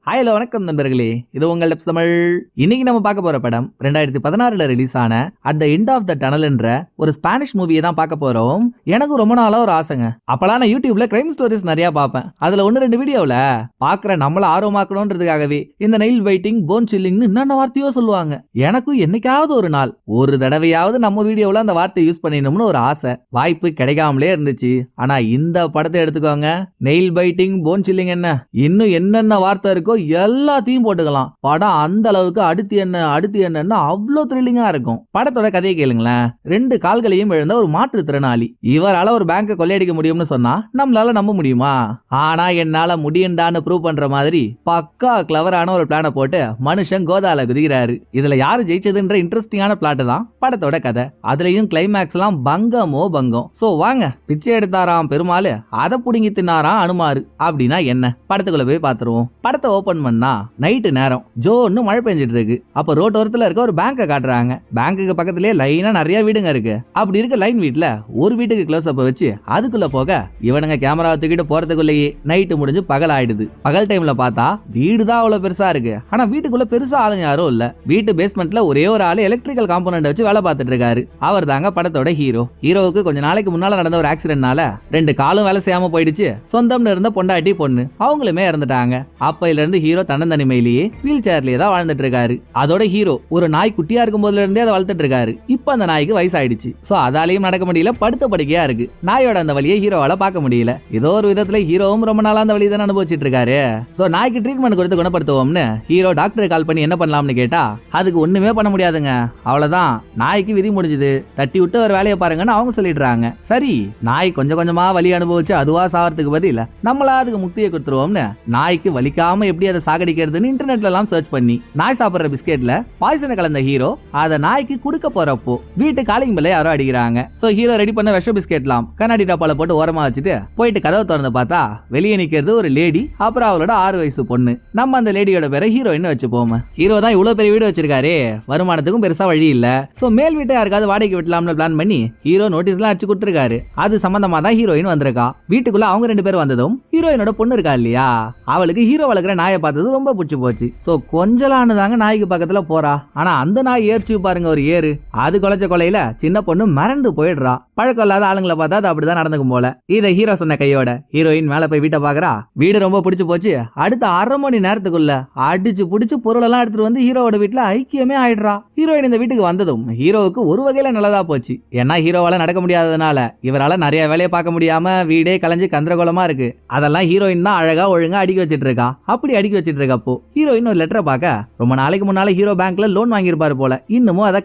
Hello வணக்கம் நண்பர்களே, இது உங்கள் டெப்ஸ் தமிழ். இன்னைக்கு நம்ம பார்க்க போற படம் 2016 ரிலீஸ் ஆன at the end of the tunnel என்ற ஒரு ஸ்பானிஷ் மூவியை தான் பார்க்க போறோம். எனக்கு ரொம்ப நாளா ஒரு ஆசைங்க. அப்பலாம் நான் யூடியூப்ல கிரைம் ஸ்டோரிஸ் நிறைய பார்ப்பேன். அதுல 1-2 வீடியோல பாக்குற நம்மள ஆர்வமாக்கணும்ன்றதுக்காகவே இந்த நெயில் பைட்டிங், போன் சில்லிங்னு என்னென்ன வார்த்தையோ சொல்லுவாங்க. எனக்கும் என்னைக்காவது ஒரு நாள் ஒரு தடவையாவது நம்ம வீடியோல அந்த வார்த்தை யூஸ் பண்ணிடணும்னு ஒரு ஆசை. வாய்ப்பு கிடைக்காமலே இருந்துச்சு. ஆனா இந்த படத்தை எடுத்துக்கோங்க, நெயில் பைட்டிங், போன் சில்லிங் என்ன இன்னும் என்னென்ன வார்த்தை இருக்கோ எல்லாத்தையும் போட்டுக்கலாம். படம் அந்த அளவுக்கு அடுத்து என்னன்னு அவ்வளோ த்ரில்லிங்கா இருக்கும். படத்தோட கதையை கேளுங்களேன். 2 கால்களையும் இழந்த ஒரு மாற்றுத்திறனாளி. இவரால ஒரு பேங்கை கொள்ளையடிக்க முடியும்னு சொன்னா நம்மளால நம்ப முடியுமா? ஆனா என்னால முடியுண்டான்னு ப்ரூவ் பண்ற மாதிரி பக்கா கிளவரான ஒரு பிளான போட்டு மனுஷன் கோதால குதிக்கிறாரு. இதுல யாரு ஜெயிச்சதுன்ற இன்ட்ரெஸ்டிங்கான பிளாட் தான் படத்தோட கதை. அதுலயும் கிளைமேக்ஸ் எல்லாம் பங்கமோ பங்கம். சோ வாங்க, பிச்சை எடுத்தாராம் பெருமாள், அதை புடுங்கி தின்னாராம் அனுமாரு. அப்படின்னா என்ன, படத்துக்குள்ள போய் பாத்துருவோம். படத்தை ஓபன் பண்ணா நைட்டு நேரம், ஜோன்னு மழை பெஞ்சிட்டு இருக்கு. அப்ப ரோட்டோரத்துல இருக்க ஒரு பேங்கை காட்டுறாங்க. பேங்குக்கு பக்கத்திலேயே லைனா நிறைய வீடுங்க இருக்கு. அப்படி இருக்க லைன் வீட்டுல ஒரு வீட்டுக்கு க்ளோஸ் அப் வச்சு அதுக்குள்ள போக இவனுங்க கேமராவை தூக்கிட்டு போறதுக்குள்ளேயே நைட்டு முடிஞ்சு பகல் ஆயிடுது. பகல் டைம்ல பார்த்தா வீடுதான் அவ்வளவு பெருசா இருக்கு. ஆனா வீட்டுக்குள்ள பெருசா ஆளுங்க யாரும் இல்ல. வீட்டு பேஸ்மெண்ட்ல ஒரே ஒரு ஆளு எலக்ட்ரிக்கல் காம்போனன்ட் வச்சு வேலை பார்த்துட்டு இருக்காரு. அவர் தாங்க படத்தோட ஹீரோ. ஹீரோவுக்கு கொஞ்ச நாளைக்கு முன்னால நடந்த ஒரு ஆக்சிடென்ட்னால 2 காலும் வேலை செய்யாம போயிடுச்சு. சொந்தம்னு இருந்த பொண்டாட்டி பொண்ணு அவங்களுமே இறந்துட்டாங்க. அப்பையில இருந்து ஹீரோ தன்னந்தனிமையிலேயே வீல் சேர்லயே தான் வாழ்ந்துட்டு இருக்காரு. அதோட ஹீரோ ஒரு நாய் குட்டியா இருக்கும் போதுல இருந்தே அதை வளர்த்துட்டு இருக்காரு. இப்ப அந்த நாய்க்கு வயசாயிடுச்சு. சோ அதாலையும் நடக்க முடியல, படுத்த படுக்கையா இருக்கு. நாயோட அந்த வழியை ஹீரோவால பார்க்க முடியல. ஏதோ ஒரு விதத்துல ஹீரோவும் ரொம்ப நாளா அந்த வழியை தான் அனுபவிச்சுட்டு இருக்காரு. சோ நாய்க்கு ட்ரீட்மெண்ட் கொடுத்து குணப்படுத்துவோம்னு ஹீரோ டாக்டர் கால் பண்ணி என்ன பண்ணலாம்னு கேட்டா அதுக்கு ஒண்ணுமே பண்ண முடியாதுங்க, அவ்வளவுதான், நாய்க்கு விதி முடிஞ்சது, தட்டி விட்டு ஒரு வேலையை பாருங்கன்னு அவங்க சொல்லிடுறாங்க. சரி, நாய் கொஞ்சம் கொஞ்சமா வலி அனுபவிச்சு அதுவா சாவறதுக்கு பதில் நம்மளா அதுக்கு முக்தியை கொடுத்துருவோம்னு நாய்க்கு வலிக்காம எப்படி அதை சாகடிக்கிறதுன்னு இன்டர்நெட்ல எல்லாம் சர்ச் பண்ணி நாய் சாப்பிடுற பிஸ்கெட்ல பாய்சனை கலந்த ஹீரோ அதை நாய்க்கு கொடுக்க போறப்போ வீட்டு காலிங் பெல்ல யாரோ அடிக்கிறாங்க. சோ ஹீரோ ரெடி பண்ண விஷ பிஸ்கெட்லாம் கண்ணாடி டப்பால போட்டு ஓரமா வச்சுட்டு போயிட்டு கதவை திறந்து பார்த்தா வெளியே நிக்கிறது ஒரு லேடி, அப்புறம் அவளோட 6 வயசு பொண்ணு. நம்ம அந்த லேடியோட பேரை ஹீரோயின் வச்சுப்போம். ஹீரோ தான் இவ்வளவு பெரிய வீடு வச்சிருக்காரு, வருமானத்துக்கும் பெருசா வழி இல்ல. சோ மேல் வீட்டை யாருக்காவது வாடகைக்கு விடலாம்னு பிளான் பண்ணி ஹீரோ நோட்டீஸ்லாம் அடிச்சு கொடுத்துருக்காரு. அது சம்பந்தமா தான் ஹீரோயின் வந்திருக்கா. வீட்டுக்குள்ள அவங்க 2 பேரும் வந்ததும் ஹீரோயினோட பொண்ணு இருக்கா இல்லையா, அவளுக்கு ஹீரோ வளர்க்குற நாயை பார்த்தது ரொம்ப பிடிச்சு போச்சு. சோ கொஞ்சலான்னு தாங்க நாய்க்கு பக்கத்துல போறா. ஆனா அந்த நாய் ஏர்ச்சி பாருங்க, ஒரு ஏறு. அது கொலைச்ச கொலையில சின்ன பொண்ணு மறந்து போயிடுறா. பழக்கம் இல்லாத ஆளுங்களை பார்த்தா அது அப்படிதான் நடந்துக்கும் போல. இதை ஹீரோ சொன்ன கையோட ஹீரோயின் மேல போய் வீட்டை பாக்குறா. வீடு ரொம்ப பிடிச்சு போச்சு. அடுத்த 1/2 மணி நேரத்துக்குள்ள அடிச்சு புடிச்சு பொருள் எல்லாம் எடுத்துட்டு வந்து ஹீரோவோட வீட்டுல ஐக்கியமே ஆயிடுறா. ஹீரோயின் இந்த வீட்டுக்கு வந்ததும் ஹீரோவுக்கு ஒரு வகையில நல்லதா போச்சு. ஏன்னா ஹீரோவால நடக்க முடியாததுனால இவரால நிறைய வேலையை பார்க்க முடியாம வீடே கலைஞ்சு கந்தரகோலமா இருக்கு. அதெல்லாம் ஹீரோயின் தான் அழகா ஒழுங்கா அடுக்கி வச்சிட்டு இருக்கா. அப்படி அடுக்கி வச்சிட்டு இருக்கப்போ ஹீரோயின் ஒரு லெட்டரை பார்க்க ரொம்ப நாளைக்கு முன்னால ஹீரோ பேங்க்ல லோன் வாங்கியிருப்பாரு போல. இன்னமும் அதை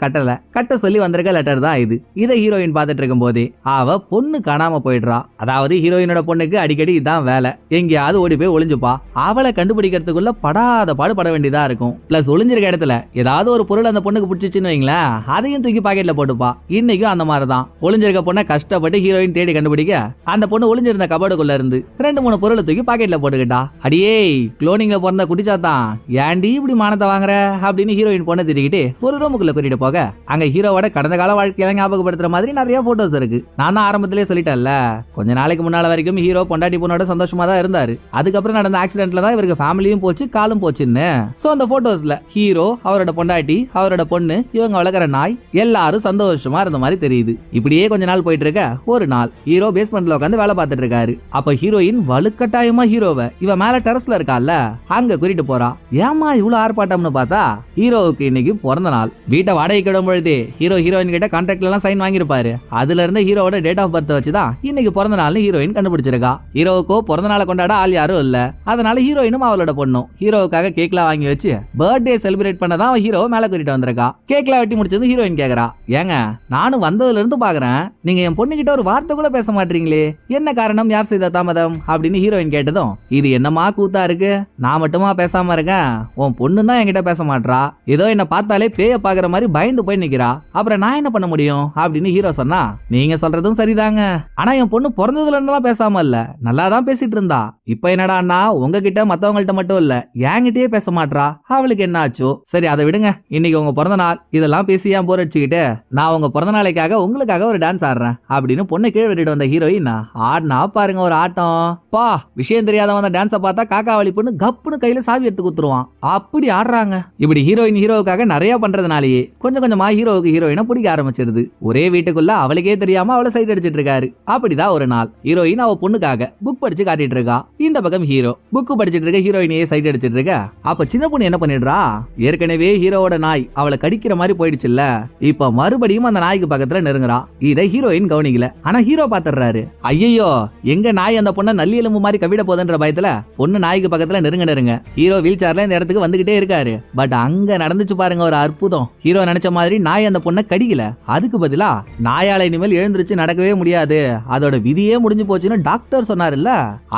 கட்ட சொல்லி வந்திருக்க லெட்டர் தான் இது. இதை ஹீரோயின் பார்த்துட்டு இருக்கும் போதே அவ பொண்ணு காணாம போயிடுறா. அதாவது ஹீரோயினோட பொண்ணுக்கு அடிக்கடி இதான் வேலை, எங்கேயாவது ஓடி போய் ஒளிஞ்சுப்பா. அவளை கண்டுபிடிக்கிறதுக்குள்ள படாத பாடுபட வேண்டியதா இருக்கும். பிளஸ் ஒளிஞ்சிருக்க இடத்துல ஏதாவது ஒரு பொருள் அந்த பொண்ணுக்கு பிடிச்சிச்சுன்னு வைங்களேன், அதையும் தூக்கி பாக்கெட்ல போட்டுப்பா. இன்னைக்கும் அந்த மாதிரிதான் ஒளிஞ்சிருக்க பொண்ணை கஷ்டப்பட்டு ஹீரோயின் தேடி கண்டுபிடிக்க அந்த பொண்ணு ஒளிஞ்சிருந்த கபோர்டுக்குள்ள இருந்து 2-3 பொருளை தூக்கி பாக்கெட்ல போட்டுக்கிட்டா. அடியே குளோனிங்ல பிறந்த குடிச்சாத்தான், ஏன்டி இப்படி மானத்தை வாங்குற அப்படின்னு ஹீரோயின் பொண்ணை திட்டிக்கிட்டு ஒரு ரூமுக்குள்ள கூட்டிட்டு போக அங்க ஹீரோவோட கடந்த கால வாழ்க்கையில ஞாபகப்படுத்துற மாதிரி நிறைய போட்டோஸ் இருக்கு. நான் தான் ஆரம்பத்திலே சொல்லிட்டேன்ல, கொஞ்ச நாளைக்கு முன்னால வரைக்கும் ஹீரோ பொண்டாட்டி பொண்ணோட சந்தோஷமா தான் இருந்தாரு. அதுக்கப்புறம் நடந்த ஆக்சிடென்ட்ல தான் இவருக்கு ஃபேமிலியும் போச்சு, காலும் போச்சுன்னு. சோ அந்த போட்டோஸ்ல ஹீரோ, அவரோட பொண்டாட்டி, அவரோட பொண்ணு, இவங்க வளர்க்குற நாய் எல்லாரும் சந்தோஷமா இருந்த மாதிரி தெரியுது. இப்படியே கொஞ்ச நாள் போயிட்டு இருக்க ஒரு நாள் ஹீரோ பேஸ்மெண்ட்ல உட்காந்து வேலை பார்த்துட்டு இருக்காரு. அப்ப ஹீரோயின் வலுக்கட்டாயமா ஹீரோவை இவ மேல டெரஸ்ல இருக்கால அங்க கூட்டிட்டு போறா. ஏமா இவ்வளவு ஆர்ப்பாட்டம்னு பார்த்தா ஹீரோவுக்கு இன்னைக்கு பிறந்த நாள். வீட்டை வாடகைக்கு விடும் பொழுது ஹீரோயின் கிட்ட கான்ட்ராக்ட்ல எல்லாம் சைன் வாங்கியிருப்பாரு. அதுல இருந்து ஹீரோவோட டேட் ஆஃப் பர்த் வச்சுதான் இன்னைக்கு பிறந்த நாள்னு ஹீரோயின் கண்டுபிடிச்சிருக்கா. ஹீரோவுக்கோ பிறந்த நாளை கொண்டாட ஆள் யாரும் இல்ல. அதனால ஹீரோயினும் அவளோட பொண்ணும் ஹீரோவுக்காக கேக்லாம் வாங்கி வச்சு பர்த்டே செலிப்ரேட் பண்ணதான் ஹீரோ மேல கூட்டிட்டு வந்திருக்கா. கேக்லாம் வெட்டி முடிச்சது ஹீரோயின் கேக்குறா, ஏங்க நானும் வந்ததுல இருந்து பாக்குறேன் நீங்க என் பொண்ணு கிட்ட ஒரு வார்த்தை கூட பேச மாட்டீங்களே, என்ன காரணம், யார் செய்த தாமதம் அப்படின்னு ஹீரோயின் கேட்டதும் இது என்னமா கூத்தா இருக்கு, நான் மட்டுமா பேசாம இருக்கேன், உன் பொண்ணு தான் என்கிட்ட பேச மாட்டா, ஏதோ என்ன பார்த்தாலே பேய பாக்குற மாதிரி பயந்து போய் நிக்கிறா, அப்புறம் நான் என்ன பண்ண முடியும் அப்படின்னு ஹீரோ சொன்னா, நீங்க சொல்றதும் சரிதாங்க, ஆனா என் பொண்ணு பிறந்ததுல இருந்தெல்லாம் பேசாம இல்ல, நல்லா தான் பேசிட்டு இருந்தா, இப்ப என்னடான்னா உங்ககிட்ட மத்தவங்கள்ட்ட மட்டும் இல்ல என்கிட்டயே பேச மாட்டா, அவளுக்கு என்ன ஆச்சோ, சரி அதை விடுங்க, இன்னைக்கு உங்க பிறந்த நாள், இதெல்லாம் பேசி ஏன் போர் அடிச்சுக்கிட்டு நான் உங்க பிறந்த நாளைக்காக உங்களுக்காக ஒரு டான்ஸ் ஆடுறேன் அப்படின்னு பொண்ணு கீழே விட்டுட்டு வந்த ஹீரோயின் ஆடினா பாருங்க ஒரு ஆட்டம். பா விஷயம் தெரியாதவன் டான்ஸை பார்த்தா காக்கா வலிப்புன்னு டப்புன்னு கையில சாவி எடுத்து குத்துருவான். அப்படி ஆடுறாங்க. இப்படி ஹீரோயின் ஹீரோவுக்காக நிறைய பண்றதுனாலேயே கொஞ்சம் கொஞ்சமா ஹீரோவுக்கு ஹீரோயினை பிடிக்க ஆரம்பிச்சிருது. ஒரே வீட்டுக்குள்ள அவளுக்கே தெரியாம அவளை சைட் அடிச்சிட்டு இருக்காரு. அப்படிதான் ஒரு நாள் ஹீரோயின் அவ பொண்ணுக்காக புக் படிச்சு காட்டிட்டு இருக்கா. இந்த பக்கம் ஹீரோ புக் படிச்சிட்டு இருக்க ஹீரோயினையே சைட் அடிச்சிட்டு இருக்க. அப்ப சின்ன பொண்ணு என்ன பண்ணிடுறா, ஏற்கனவே ஹீரோவோட நாய் அவளை கடிக்கிற மாதிரி போயிடுச்சுல்ல, இப்ப மறுபடியும் அந்த நாய்க்கு பக்கத்துல நெருங்குறா. இதை ஹீரோயின் கவனிக்கல. ஆனா ஹீரோ பாத்துறாரு, ஐயோ எங்க நாய் அந்த பொண்ணை நல்லி எலும்பு மாதிரி கவிட போதுன்ற பயத்துல பொண்ணு நாய்க்கு பக்கத்துல நெருங்க. ஹீரோ வீல் சேர்ல இந்த இடத்துக்கு வந்துகிட்டே இருக்காரு. பட் அங்க நடந்துச்சு பாருங்க ஒரு அற்புதம். ஹீரோ நினைச்ச மாதிரி நாய் அந்த பொண்ணை கடிக்கல. அதுக்கு பதிலா நாயால இனிமேல் எழுந்திருச்சு நடக்கவே முடியாது, அதோட விதியே முடிஞ்சு போச்சுன்னு டாக்டர் சொன்னாருல்ல,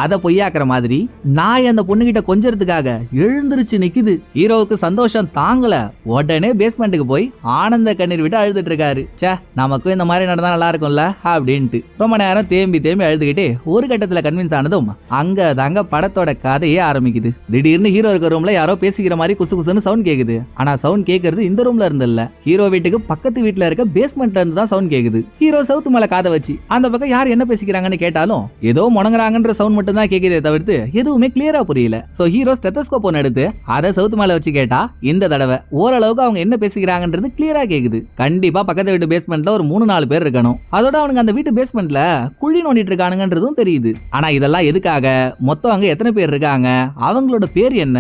அத பொய்யாக்குற மாதிரி நாய் அந்த பொண்ணு கிட்ட கொஞ்சறதுக்காக எழுந்திருச்சு நிக்குது. ஹீரோவுக்கு சந்தோஷம் தாங்கல. உடனே பேஸ்மெண்ட்டுக்கு போய் ஆனந்த கண்ணீர் விட்டு அழுதுட்டு இருக்காரு. சே, நமக்கும் இந்த மாதிரி நடந்தா நல்லா இருக்கும்ல அப்படின்ட்டு ரொம்ப நேரம் தேம்பி அழுதுகிட்டே ஒரு கட்டத்துல கன்வின்ஸ் ஆனதும் அங்க தாங்க படத்தோட கதையே ஆரம்பிக்குது. திடீர்னு ஹீரோ இருக்க ரூம்ல யாரோ பேசிக்கிற மாதிரி குசு குசுன்னு சவுண்ட் கேக்குது. ஆனா சவுண்ட் கேக்குறது இந்த ரூம்ல இருந்து இல்ல, ஹீரோ வீட்டுக்கு பக்கத்து வீட்டுல இருக்க பேஸ்மெண்ட்ல இருந்து தான் சவுண்ட் கேக்குது. ஹீரோ சவுத்து மேல காதை வச்சு அந்த பக்கம் யார் என்ன பேசிக்கிறாங்கன்னு கேட்டாலும் ஏதோ முணங்குறாங்கன்ற சவுண்ட் மட்டும் தான் கேக்குதே தவிர்த்து எதுவுமே கிளியரா புரியல. சோ ஹீரோ ஸ்டெத்தஸ்கோப் ஒன்னு எடுத்து அதை சவுத்து மேல வச்சு கேட்டா இந்த தடவை ஓரளவுக்கு அவங்க என்ன பேசிக்கிறாங்கன்றது கிளியரா கேக்குது. கண்டிப்பா பக்கத்து வீட்டு பேஸ்மெண்ட்ல ஒரு 3-4 பேர் இருக்கணும். அதோட அவனுக்கு அந்த வீட்டு பேஸ்மெண்ட்ல குழி நோண்டிட்டு இருக்கானுங்கன்றதும் தெரியுது. ஆனா இதெல்லாம் எதுக்காக, மொத்தம் அங்க எத்தனை பேர் இருக்காங்க, அவங்களோட பேர் என்ன,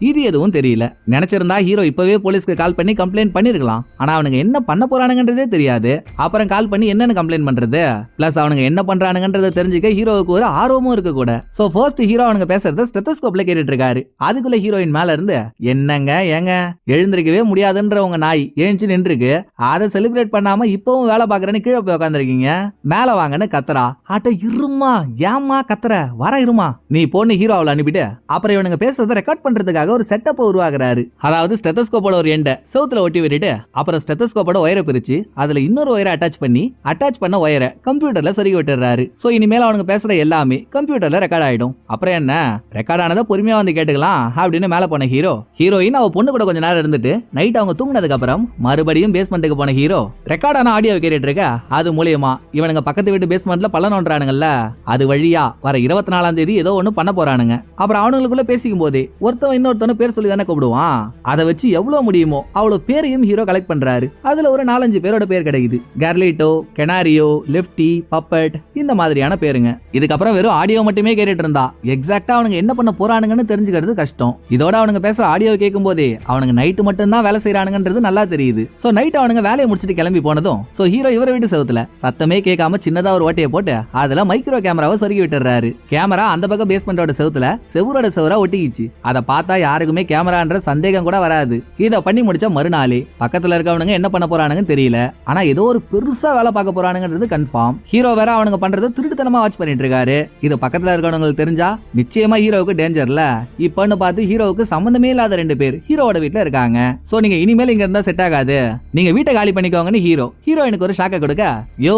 இது எதுவும் தெரியல. நினைச்சிருந்தா ஹீரோ இப்பவே போலீஸ்க்கு கால் பண்ணி கம்ப்ளைண்ட் பண்ணிருக்கலாம். ஆனா அவனுங்க என்ன பண்ண போறானுங்கன்றதே தெரியாது. அப்புறம் கால் பண்ணி என்னன்னு கம்ப்ளைண்ட் பண்றது, பிளஸ் அவனுங்க என்ன பண்றானுங்கன்றத தெரிஞ்சுக்க ஹீரோவுக்கு ஒரு ஆர்வமும் இருக்க கூட. சோ ஃபர்ஸ்ட் ஹீரோ அவனுங்க பேசுறத ஸ்டெத்தஸ்கோப்ல கேட்டுட்டு இருக்காரு. அதுக்குள்ள ஹீரோயின் மேல இருந்து, என்னங்க ஏங்க எழுந்திருக்கவே முடியாதுன்ற உங்க நாய் எழுந்து நின்றுருக்கு, அதை செலிப்ரேட் பண்ணாம இப்பவும் வேலை பாக்குறேன்னு கீழே போய் உட்காந்துருக்கீங்க, மேல வாங்கன்னு கத்துறா. அட்ட இருமா, ஏமா கத்துற, வர இருமா நீ பொண்ணு ஹீரோ அவளை அனுப்பிட்டு அப்புறம் இவனுங்க பேசுறத ரெக்கார்ட் பண்றதுக்காக ஒரு செட்டப் உருவாக்குறாரு. அதாவது ஸ்டெத்தஸ்கோப்போட ஒரு எண்டை செவுத்துல ஒட்டி விட்டுட்டு அப்புறம் ஸ்டெத்தஸ்கோப்போட ஒயரை பிரிச்சு அதுல இன்னொரு ஒயரை அட்டாச் பண்ண ஒயரை கம்ப்யூட்டர்ல சொருகி விட்டுறாரு. சோ இனிமேல் அவனுங்க பேசுற எல்லாமே கம்ப்யூட்டர்ல ரெக்கார்ட் ஆயிடும். அப்புறம் என்ன, ரெக்கார்ட் ஆனதை பொறுமையா வந்து கேட்டுக்கலாம் அப்படின்னு மேல போன ஹீரோயின் அவ பொண்ணு கூட கொஞ்ச நேரம் இருந்துட்டு நைட் அவங்க தூங்கினதுக்கு அப்புறம் மறுபடியும் பேஸ்மெண்ட்டுக்கு போன ஹீரோ ரெக்கார்ட் ஆன ஆடியோ கேட்டுட்டு இருக்க. அது மூலியமா இவனுங்க பக்கத்து வீட்டு பேஸ்மெண்ட்ல பள்ளம் நோண்டுறானுங்கல்ல, அது வழியா வர 24ஆம் தேதி ஏதோ ஒண்ணு பண்ண போறானுங்க. அப்புறம் அவனுங்களுக்குள்ள பேசிக்கும் போதே ஒருத்தவன் இன்னொருத்தவன பேர் சொல்லி தானே கூப்பிடுவான். அதை வச்சு எவ்வளவு முடியுமோ அவ்வளவு பேரையும் ஹீரோ கலெக்ட் பண்றாரு. அதுல ஒரு 4-5 பேரோட பேர் கிடைக்குது. கர்லிட்டோ, கெனாரியோ, லெஃப்டி, பப்பட், இந்த மாதிரியான பேருங்க. இதுக்கப்புறம் வெறும் ஆடியோ மட்டுமே கேட்டுட்டு இருந்தா எக்ஸாக்டா அவனுங்க என்ன பண்ண போறானுங்கன்னு தெரிஞ்சுக்கிறது கஷ்டம். இதோட அவனுங்க பேசுற ஆடியோ கேட்கும் போதே அவனுங்க நைட்டு மட்டும் தான் வேலை செய்யறானுங்கன்றது நல்லா தெரியுது. சோ நைட் அவனுங்க வேலையை முடிச்சுட்டு கிளம்பி போனதும் சோ ஹீரோ இவரை வீட்டு செவுத்துல சத்தமே கேட்காம சின்னதா ஒரு ஓட்டையை போட்டு அதுல மைக்ரோ கேமராவை சொருகி விட்டுறாரு. கேமரா அந்த பக்கம் பேஸ்மெண்டோட செவுத்துல செவுரோட செவரா ஒட்டிக்கிச்சு. அதை பார்த்தா யாருக்குமே கேமரான்ற சந்தேகம் கூட வராது. இதை பண்ணி முடிச்ச மறுநாளே பக்கத்துல இருக்கவனுங்க என்ன பண்ண போறானுங்கன்னு தெரியல. ஆனா ஏதோ ஒரு பெருசா வேலை பார்க்க போறானுங்கிறது கன்ஃபார்ம். ஹீரோ வேற அவனுங்க பண்றதை திருட்டுத்தனமா வாட்ச் பண்ணிட்டு இருக்காரு. இது பக்கத்துல இருக்கவங்களுக்கு தெரிஞ்சா நிச்சயமா ஹீரோவுக்கு டேஞ்சர்ல. இப்பன்னு பார்த்து ஹீரோவுக்கு சம்பந்தமே இல்லாத 2 பேர் ஹீரோவோட வீட்டுல இருக்காங்க. சோ நீங்க இனிமேல் இங்க இருந்தா செட் ஆகாது, நீங்க வீட்டை காலி பண்ணிக்கோங்கன்னு ஹீரோயினுக்கு ஒரு ஷாக்க கொடுக்க, யோ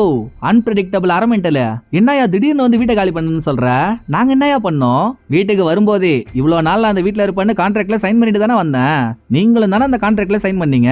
அன்பிரடிக்டபிள் அரமெண்டல், என்னையா திடீர்னு வந்து வீட்டை காலி பண்ணுன்னு சொல்ற, நாங்க என்னையா பண்ணோம், வீட்டுக்கு வரும்போதே இவ்வளவு நாள் அந்த வீட்டுல இருப்பேன்னு கான்ட்ராக்ட்ல சைன் பண்ணிட்டு தானே வந்தேன், நீங்களும் தானே அந்த கான்ட்ராக்ட்ல சைன் பண்ணீங்க,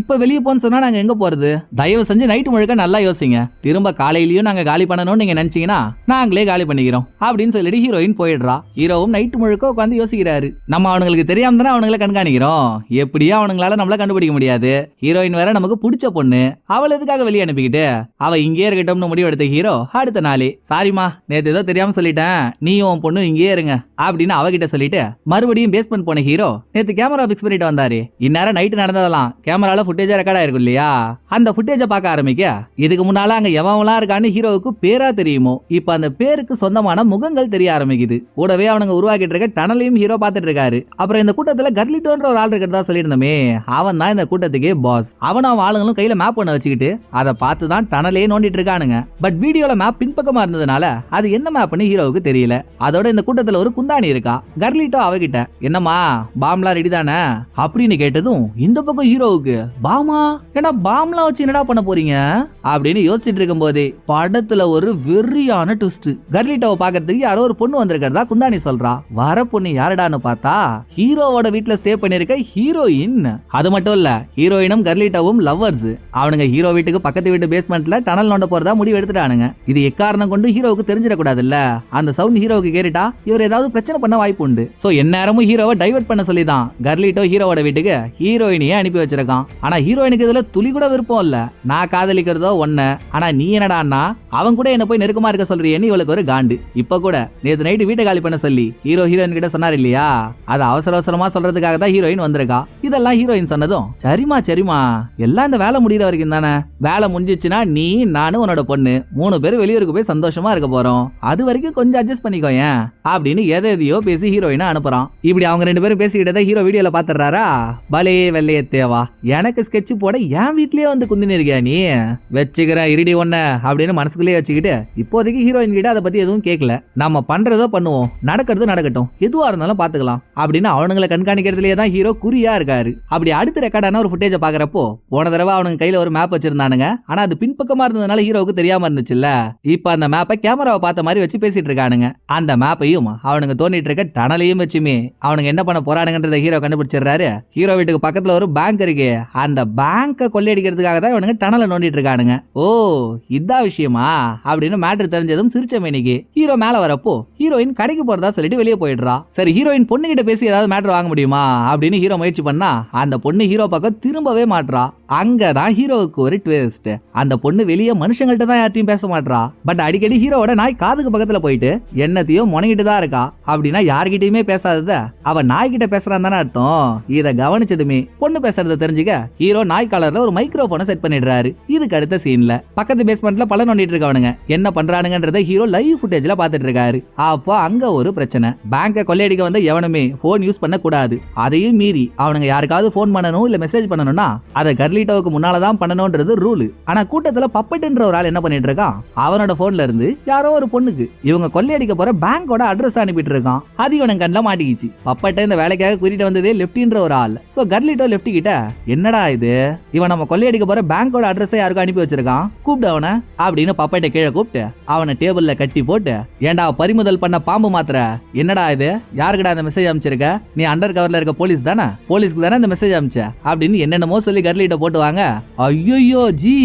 இப்ப வெளியே போன்னு சொன்னா நாங்க எங்க போறது, தயவு செஞ்சு நைட்டு முழுக்க நல்லா யோசிங்க, திரும்ப காலையிலயும் நாங்க காலி பண்ணணும்னு நீங்க நினைச்சீங்கன்னா நாங்களே காலி பண்ணிக்கிறோம் அப்படின்னு சொல்லிட்டு ஹீரோயின் போயிடுறா. ஹீரோவும் நைட்டு முழுக்க உட்காந்து யோசிக்கிறாரு. நம்ம அவனுங்களுக்கு தெரியாம தானே அவனுங்களை கண்காணிக்கிறோம், எப்படியோ அவனுங்களால நம்மள கண்டுபிடிக்க முடியாது. ஹீரோயின் வேற நமக்கு பிடிச்ச பொண்ணு, அவள் எதுக்காக வெளியே அனுப்பிக்கிட்டு அவ இங்கே இருக்கட்டும்னு முடிவெடுத்த ஹீரோ அடுத்த நாளே, சாரிமா நேத்து ஏதோ தெரியாம சொல்லிட்டேன், நீயும் உன் பொண்ணு இங்கே இருங்க அப்படின்னு அவகிட்ட சொல்லிட்டு மறுபடியும் பேஸ்மெண்ட் போன ஹீரோ நேத்து கேமரா பிக்ஸ் பண்ணிட்டு வந்தாரு. இந்நேரம் நைட்டு நடந்ததெல்லாம் கேமரால ஃபுட்டேஜா ரெக்கார்ட் ஆயிருக்கும் இல்லையா, அந்த ஃபுட்டேஜை பார்க்க ஆரம்பிக்க இதுக்கு முன்னால அங்க எவன்லாம் இருக்கான்னு ஹீரோவுக்கு பேரா தெரியுமோ இப்ப அந்த பேருக்கு சொந்தமான முகங்கள் தெரிய ஆரம்பிக்குது. கூடவே அவனுங்க உருவாக்கிட்டு இருக்க டனலையும் ஹீரோ பார்த்துட்டு இருக்காரு. அப்புறம் இந்த கூட்டத்துல கர்லிட்டோன்ற ஒரு ஆள் இருக்கிறதா சொல்லியிருந்தோமே, அவன் தான் இந்த கூட்டத்துக்கே பாஸ். அவனும் ஆளுங்களும் கையில மேப் பண்ண வச்சுக்கிட்டு அதை பார்த்து தான் டனலே நோண்டிட்டு இருக்கானுங்க. பட் வீடியோல மேப் பின்பக்கமா இருந்ததுனால அது என்ன மேப்னு ஹீரோவுக்கு தெரியல. அதோட இந்த கூட்டத்துல ஒரு குந்தாணி இருக்கா. கர்லிட்டோ அவகிட்ட, என்னம்மா பாம்லாம் ரெடி தானே அப்படின்னு கேட்டதும் இந்த பக்கம் ஹீரோவுக்கு, பாமா ஏன்னா பாம்லாம் வச்சு என்னடா பண்ண போறீங்க அப்படின்னு யோசிச்சுட்டு இருக்கும் போதே படத்துல ஒரு வெறியான ட்விஸ்ட். கர்லிட்டோவை பாக்கிறதுக்கு யாரோ ஒரு பொண்ணு வந்திருக்கிறதா குந்தாணி சொல்றா. வர பொண்ணு யாரடான்னு பார்த்தா ஹீரோவோட வீட்டுல ஸ்டே பண்ணிருக்க ஹீரோயின். அது மட்டும் இல்ல, ஹீரோயினும் கர்லிட்டோவும் லவ்வர்ஸ். அவனுங்க ஹீரோ வீட்டுக்கு பக்கத்து வீட்டு பேஸ்மெண்ட்ல டனல் நோண்ட போறதா முடிவு எடுத்துட்டானுங்க. இது எக்காரணம் கொண்டு ஹீரோவுக்கு தெரிஞ்சிடக்கூடாது இல்ல. அந்த சவுண்ட் ஹீரோவுக்கு கேட்டுட்டா இவர் ஏதாவது பிரச்சனை பண்ண வாய்ப்பு உண்டு. உண்டு. சோ எந்நேரமும் ஹீரோவை டைவர்ட் பண்ண சொல்லிதான் கர்லிட்டோ ஹீரோவோட வீட்டுக்கு ஹீரோயினியே அனுப்பி வச்சிருக்கான். ஆனா ஹீரோயினுக்கு இதுல துளி கூட விருப்பம் இல்ல. நான் காதலிக்கிறதோ ஒண்ணு, ஆனா நீ என்னடான்னா அவன் கூட என்ன போய் நெருக்கமா இருக்க சொல்றியேன்னு இவளுக்கு ஒரு காண்டு. இப்ப கூட நேத்து நைட்டு வீட்டை காலி பண்ண சொல்லி ஹீரோயின் கிட்ட சொன்னார் இல்லையா, அது அவசர அவசரமா சொல்றதுக்காக தான் ஹீரோயின் வந்திருக்கா. இதெல்லாம் ஹீரோயின் சொன்னதும் சரிமா எல்லாம் இந்த வேலை முடிகிற வரைக்கும் தானே, வேலை முடிஞ்சிச்சுன்னா நீ நானும் உன்னோட பொண்ணு 3 பேரும் வெளியூருக்கு போய் சந்தோஷமா இருக்க போறோம், அது வரைக்கும் கொஞ்சம் அட்ஜஸ்ட் பண்ணிக்கோயேன் அப்படின்னு எதையோ பேசி ஹீரோயினை அனுப்புறான். இப்படி அவங்க 2 பேரும் பேசிக்கிட்டதை ஹீரோ வீடியோல பாத்துறாரா. பலே வெள்ளைய தேவா, எனக்கு ஸ்கெட்ச் போட என் வீட்லயே வந்து குந்தினு இருக்கியா நீ, வச்சுக்கிற இருடி ஒன்ன அப்படின்னு மனசுக்குள்ளேயே வச்சுக்கிட்டு இப்போதைக்கு ஹீரோயின் கிட்ட அதை பத்தி எதுவும் கேட்கல. நம்ம பண்றதோ பண்ணுவோம், நடக்கிறது நடக்கட்டும், எதுவா இருந்தாலும் பாத்துக்கலாம் அப்படின்னு அவனுங்களை கண்காணிக்கிறதுலயே தான் ஹீரோ குறியா இருக்காரு. அப்படி அடுத்த ரெக்கார்டான ஒரு ஃபுட்டேஜை பாக்குறப்போ போன தடவை அவனுங்க கையில ஒரு மேப் வச்சிருந்தானுங்க. ஆனா அது பின்பக்கமா இருந்ததுனால ஹீரோவுக்கு தெரியாம இருந்துச்சுல்ல. இப்ப அந்த மேப்பை கேமராவை பார்த்த மாதிரி வச்சு பேசிட்டு இருக்கானுங்க. அந்த மேப்பையும் அவனுங்க தோண்டிட்டு இருக்க டனலையும் வச்சுமே அவனுங்க என்ன பண்ண போறானுங்கன்றத ஹீரோ கண்டுபிடிச்சிடுறாரு. ஹீரோ வீட்டுக்கு பக்கத்துல ஒரு பேங்க் இருக்கு, அந்த பேங்கை கொள்ளையடிக்கிறதுக்காக தான் இவனுங்க டனலை நோண்டிட்டு இருக்கானுங்க. ஓ இதான் விஷயமா அப்படின்னு மேட்டர் தெரிஞ்சதும் சிரிச்ச மேனிக்கு ஹீரோ மேல வரப்போ ஹீரோயின் கடைக்கு போறதா சொல்லிட்டு வெளியே போயிடுறா. சரி ஹீரோயின் பொண்ணு கிட்ட பேசி ஏதாவது மேட்டர் வாங்க முடியுமா அப்படின்னு ஹீரோ முயற்சி பண்ணா அந்த பொண்ணு ஹீரோ பக்கம் திரும்பவே மாட்றா. அங்கதான் ஹீரோவுக்கு ஒரு ட்விஸ்ட். அந்த பொண்ணு வெளியே மனுஷங்கள்ட்ட தான் யார்ட்டையும் பேச மாட்றா. பட் அடிக்கடி ஹீரோவோட நாய் காதுக்கு பக்கத்துல போயிட்டு என்னத்தையும் முனைகிட்டு தான் இருக்கா. அப்படின்னா யார்கிட்டயுமே பேசாதத அவ நாய்கிட்ட பேசுறான் தானே அர்த்தம். இத கவனிச்சதுமே பொண்ணு பேசுறத தெரிஞ்சுக்க ஹீரோ நாய் காலர்ல ஒரு மைக்ரோபோனை செட் பண்ணிடுறாரு. இதுக்கு அடுத்த சீன்ல பக்கத்து பேஸ்மெண்ட்ல பல நோண்டிட்டு இருக்கவனுங்க என்ன பண்றானுங்கன்றத ஹீரோ லைவ் ஃபுட்டேஜ்ல பாத்துட்டு இருக்காரு. அப்போ அங்க ஒரு பிரச்சனை. பேங்கை கொள்ளையடிக்க வந்த எவனுமே போன் யூஸ் பண்ண கூடாது. அதையும் மீறி அவனுங்க யாருக்காவது போன் பண்ணணும் இல்ல மெசேஜ் பண்ணணும்னா அதை கர்லிட்டோவுக்கு முன்னாலதான் பண்ணணும்ன்றது ரூல். ஆனா கூட்டத்துல பப்பட்டுன்ற ஒரு ஆள் என்ன பண்ணிட்டு இருக்கான், அவனோட போன்ல இருந்து யாரோ ஒரு பொண்ணுக்கு இவங்க கொள்ளையடிக்க போற பேங்கோட அட்ரஸ் அனுப்பிட்டு இருக்கான். அது இவனுக்கு கண்ணில் மாட்டிக்கிச்சு. பப்பட்ட இந்த வேலைக்காக கூட்டிட்டு வந்ததே லெப்டின்ற ஒரு ஆள். சோ கர்லிட்டோ லெப்டி கிட்ட என்னடா இது, இவன் நம்ம கொள்ளையடிக்க போற பேங்கோட அட்ரஸ் யாருக்கும் அனுப்பி வச்சிருக்கான், கூப்பிட்டு அவனை அப்படின்னு பப்பட்ட கீழே கூப்பிட்டு அவனை டேபிள்ல கட்டி போட்டு ஏண்டா பறிமுதல் பண்ண பாம்பு மாத்திர, என்னடா இது, யாருக்கிட்ட அந்த மெசேஜ் அனுப்பிச்சிருக்க, நீ அண்டர் கவர்ல இருக்க போலீஸ் தானே, போலீஸ்க்கு தானே இந்த மெசேஜ் அனுப்பிச்ச அப்படின்னு என்னென்னமோ சொல்லி கர்லிட்ட போட்டுவாங்க. ஐயோ ஜி,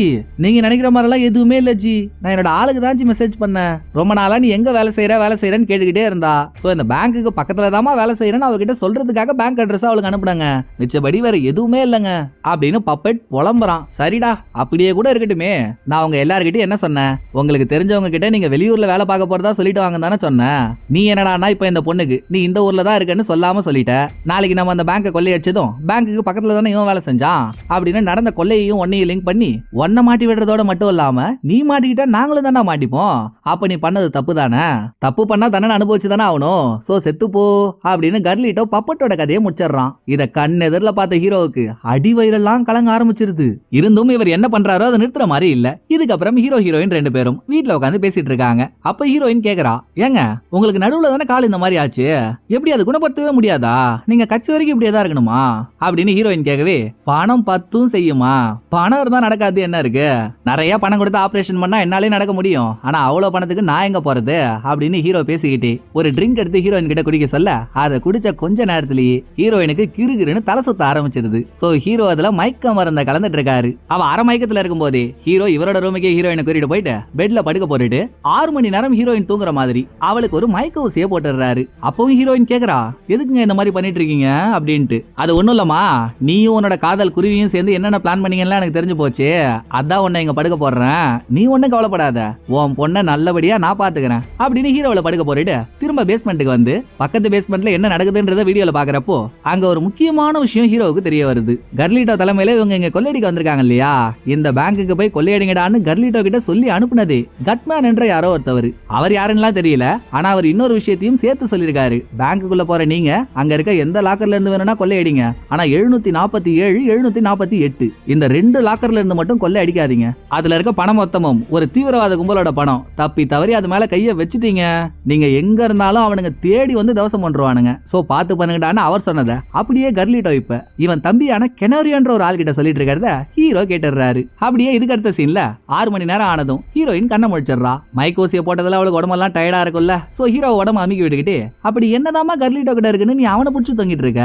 நீங்க நினைக்கிற மாதிரி எல்லாம் எதுவுமே இல்ல ஜி, நான் என்னோட ஆளுக்கு தான் ஜி மெசேஜ் பண்ணேன், ரொம்ப நாளா நீ எங்க வேலை செய்யறன்னு கேட்டுக்கிட்டே இருந்தா. சோ இந்த பேங்குக்கு பக்கத்துல தாமா வேலை செய்யறேன்னு அவகிட்ட சொல்றதுக்காக பேங்க் அட்ரஸ் அவளுக்கு அனுப்புனாங்க, மிச்சபடி வேற எதுவுமே இல்லங்க அப்படின்னு பப்பெட் புலம்புறான். சரிடா அப்படியே கூட இருக்கட்டுமே, நான் அவங்க எல்லார்கிட்டயும் என்ன சொன்னேன், உங்களுக்கு தெரிஞ்சவங்க கிட்ட நீங்க வெளியூர்ல வேலை பார்க்க போறதா சொல்லிட்டு வாங்க தானே சொன்னேன். நீ என்னடானா இப்ப இந்த பொண்ணுக்கு நீ இந்த ஊர்ல தான் இருக்கன்னு சொல்லாம சொல்லிட்ட. நாளைக்கு நம்ம அந்த பேங்கை கொள்ளையடிச்சதும் பேங்குக்கு பக்கத்துல தானே இவன் வேலை செஞ்சான் அப்படின்னு நடந்த கொள்ளையையும் ஒன்னையும் லிங்க் பண்ணி ஒன்ன மாட்டி விடுறதோட மட்டும் இல்லாம நீ மாட்டிக்கிட்டா நாங்களும் தானே மாட்டிப்போம். அப்ப நீ பண்ணது தப்பு தானே, தப்பு பண்ணா தானே அனுபவிச்சு தானே ஆகணும், சோ செத்து போ அப்படின்னு கர்லிட்டோ பப்பட்டோட கதையை முடிச்சிடறான். இத கண் எதிரில பார்த்த ஹீரோவுக்கு அடி வயிறெல்லாம் கலங்க ஆரம்பிச்சிருது. இருந்தும் இவர் என்ன பண்றாரோ அதை நிறுத்துற மாதிரி இல்ல. இதுக்கப்புறம் ஹீரோ ஹீரோயின் 2 பேரும் வீட்டுல உட்காந்து பேசிட்டு இருக்காங்க. அப்ப ஹீரோயின் கேக்குறா, ஏங்க உங்களுக்கு நடுவுல தானே கால் இந்த மாதிரி ஆச்சு, எப்படி அது குணப்படுத்தவே முடியாதா, நீங்க கட்சி வரைக்கும் இப்படியே தான் இருக்கணுமா அப்படின்னு ஹீரோயின் கேட்கவே, பணம் 10 செய்யுமா, பணம் இருந்தா நடக்காது என்ன இருக்கு, நிறைய பணம் கொடுத்து ஆபரேஷன் பண்ணா என்னாலே நடக்க முடியும், ஆனா அவ்வளவு பணத்துக்கு நான் எங்க போறது அப்படின்னு ஹீரோ பேசிக்கிட்டே ஒரு ட்ரிங்க் எடுத்து ஹீரோயின் கிட்ட குடிக்க சொல்ல அதை குடிச்ச கொஞ்ச நேரத்திலேயே ஹீரோயினுக்கு கிறுகிறுன்னு தலை சுத்த ஆரம்பிச்சிருது. சோ ஹீரோ அதுல மயக்க மருந்த கலந்துட்டு இருக்காரு. அவ அரை மயக்கத்துல இருக்கும் போதே ஹீரோ இவரோட ரூமுக்கே ஹீரோயினை கூட்டிட்டு போயிட்டு பெட்ல படுக்க போட்டுட்டு 6 மணி நேரம் ஹீரோயின் தூங்குற மாதிரி அவளுக்கு ஒரு மயக்க ஊசியை போட்டுறாரு. அப்பவும் ஹீரோயின் கேக்குறா, எதுக்குங்க இந்த மாதிரி பண்ணிட்டு இருக்கீங்க அப்படின்ட்டு. அது ஒண்ணும் இல்லமா, நீயும் உன்னோட காதல் குருவியும் சேர்ந்து என்னென்ன பிளான் பண்ணீங்கன்னா எனக்கு தெரிஞ்சு போச்சு, அதான் உன்னை இங்க படுக்க போடுறேன், நீ ஒண்ணும் கவலைப்படாத, உன் பொண்ணை நல்லபடியா நான் பாத்துக்கிறேன் அப்படின்னு ஹீரோல படுக்க போட்டுட்டு திரும்ப பேஸ்மெண்ட்டுக்கு வந்து பக்கத்து பேஸ்மெண்ட்ல என்ன நடக்குதுன்றத வீடியோல பாக்குறப்போ அங்க ஒரு முக்கியமான விஷயம் ஹீரோவுக்கு தெரிய வருது. கர்லிட்டோ தலைமையில இவங்க இங்க கொள்ளையடிக்க வந்திருக்காங்க இல்லையா, இந்த பேங்குக்கு போய் கொள்ளையடிங்கடான்னு கர்லிட்டோ கிட்ட சொல்லி அனுப்புனதே கட்மேன் என்ற யாரோ ஒருத்தவர். அவர் யாருன்னு தெரியல, ஆனா அவர் இன்னொரு விஷயத்தையும் சேர்த்து சொல்லிருக்காரு. பேங்குக்குள்ள போற நீங்க அங்க இருக்க எந்த லாக்கர்ல இருந்து வேணும்னா கொள்ளையடிங்க, ஆனா 747 748 இந்த 2 லாக்கர்ல இருந்து மட்டும் கொள்ளை அடிக்காதீங்க, அதுல இருக்க பணம் மொத்தமும் ஒரு தீவிரவாத கும்பலோட பணம், தப்பி தவறி அது மேல கைய வச்சிட்டீங்க நீங்க எங்க இருந்தாலும் அவனுங்க தேடி வந்து தவசம் பண்றானுங்க, சோ பாத்து பண்ணுங்கடான்னு அவர் சொன்னதை அப்படியே கர்லிட்டோ இப்ப இவன் தம்பியான கெனோரியன்ற ஒரு ஆள் கிட்ட சொல்லிட்டு இருக்கிறத ஹீரோ கேட்டுறாரு. அப்படியே இதுக்கு அடுத்த சீன்ல 6 மணி நேரம் ஆனதும் ஹீரோயின் கண்ணை முழிச்சிடறா. மைக்கோசிய போட்டதுல அவளுக்கு உடம்பெல்லாம் டயர்டா இருக்கும்ல, சோ ஹீரோ உடம்பு அமுக்கி விட்டுக்கிட்டு அப்படி என்னதாமா கர்லிட்டோ கிட்ட இருக்குன்னு நீ அவனை பிடிச்சி தொங்கிட்டு இருக்க,